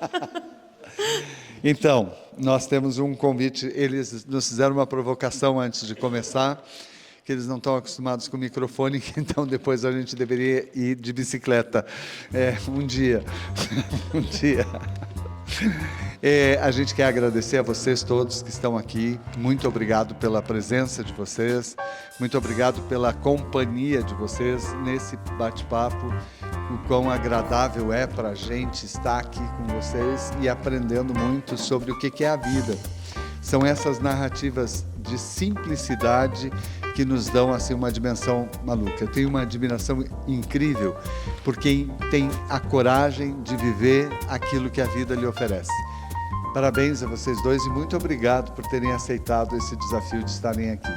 Então, nós temos um convite. Eles nos fizeram uma provocação antes de começar, que eles não estão acostumados com o microfone, então depois a gente deveria ir de bicicleta. Um dia. Um dia. A gente quer agradecer a vocês todos que estão aqui. Muito obrigado pela presença de vocês. Muito obrigado pela companhia de vocês nesse bate-papo. O quão agradável é para a gente estar aqui com vocês e aprendendo muito sobre o que é a vida. São essas narrativas de simplicidade que nos dão assim uma dimensão maluca. Eu tenho uma admiração incrível por quem tem a coragem de viver aquilo que a vida lhe oferece. Parabéns a vocês dois e muito obrigado por terem aceitado esse desafio de estarem aqui.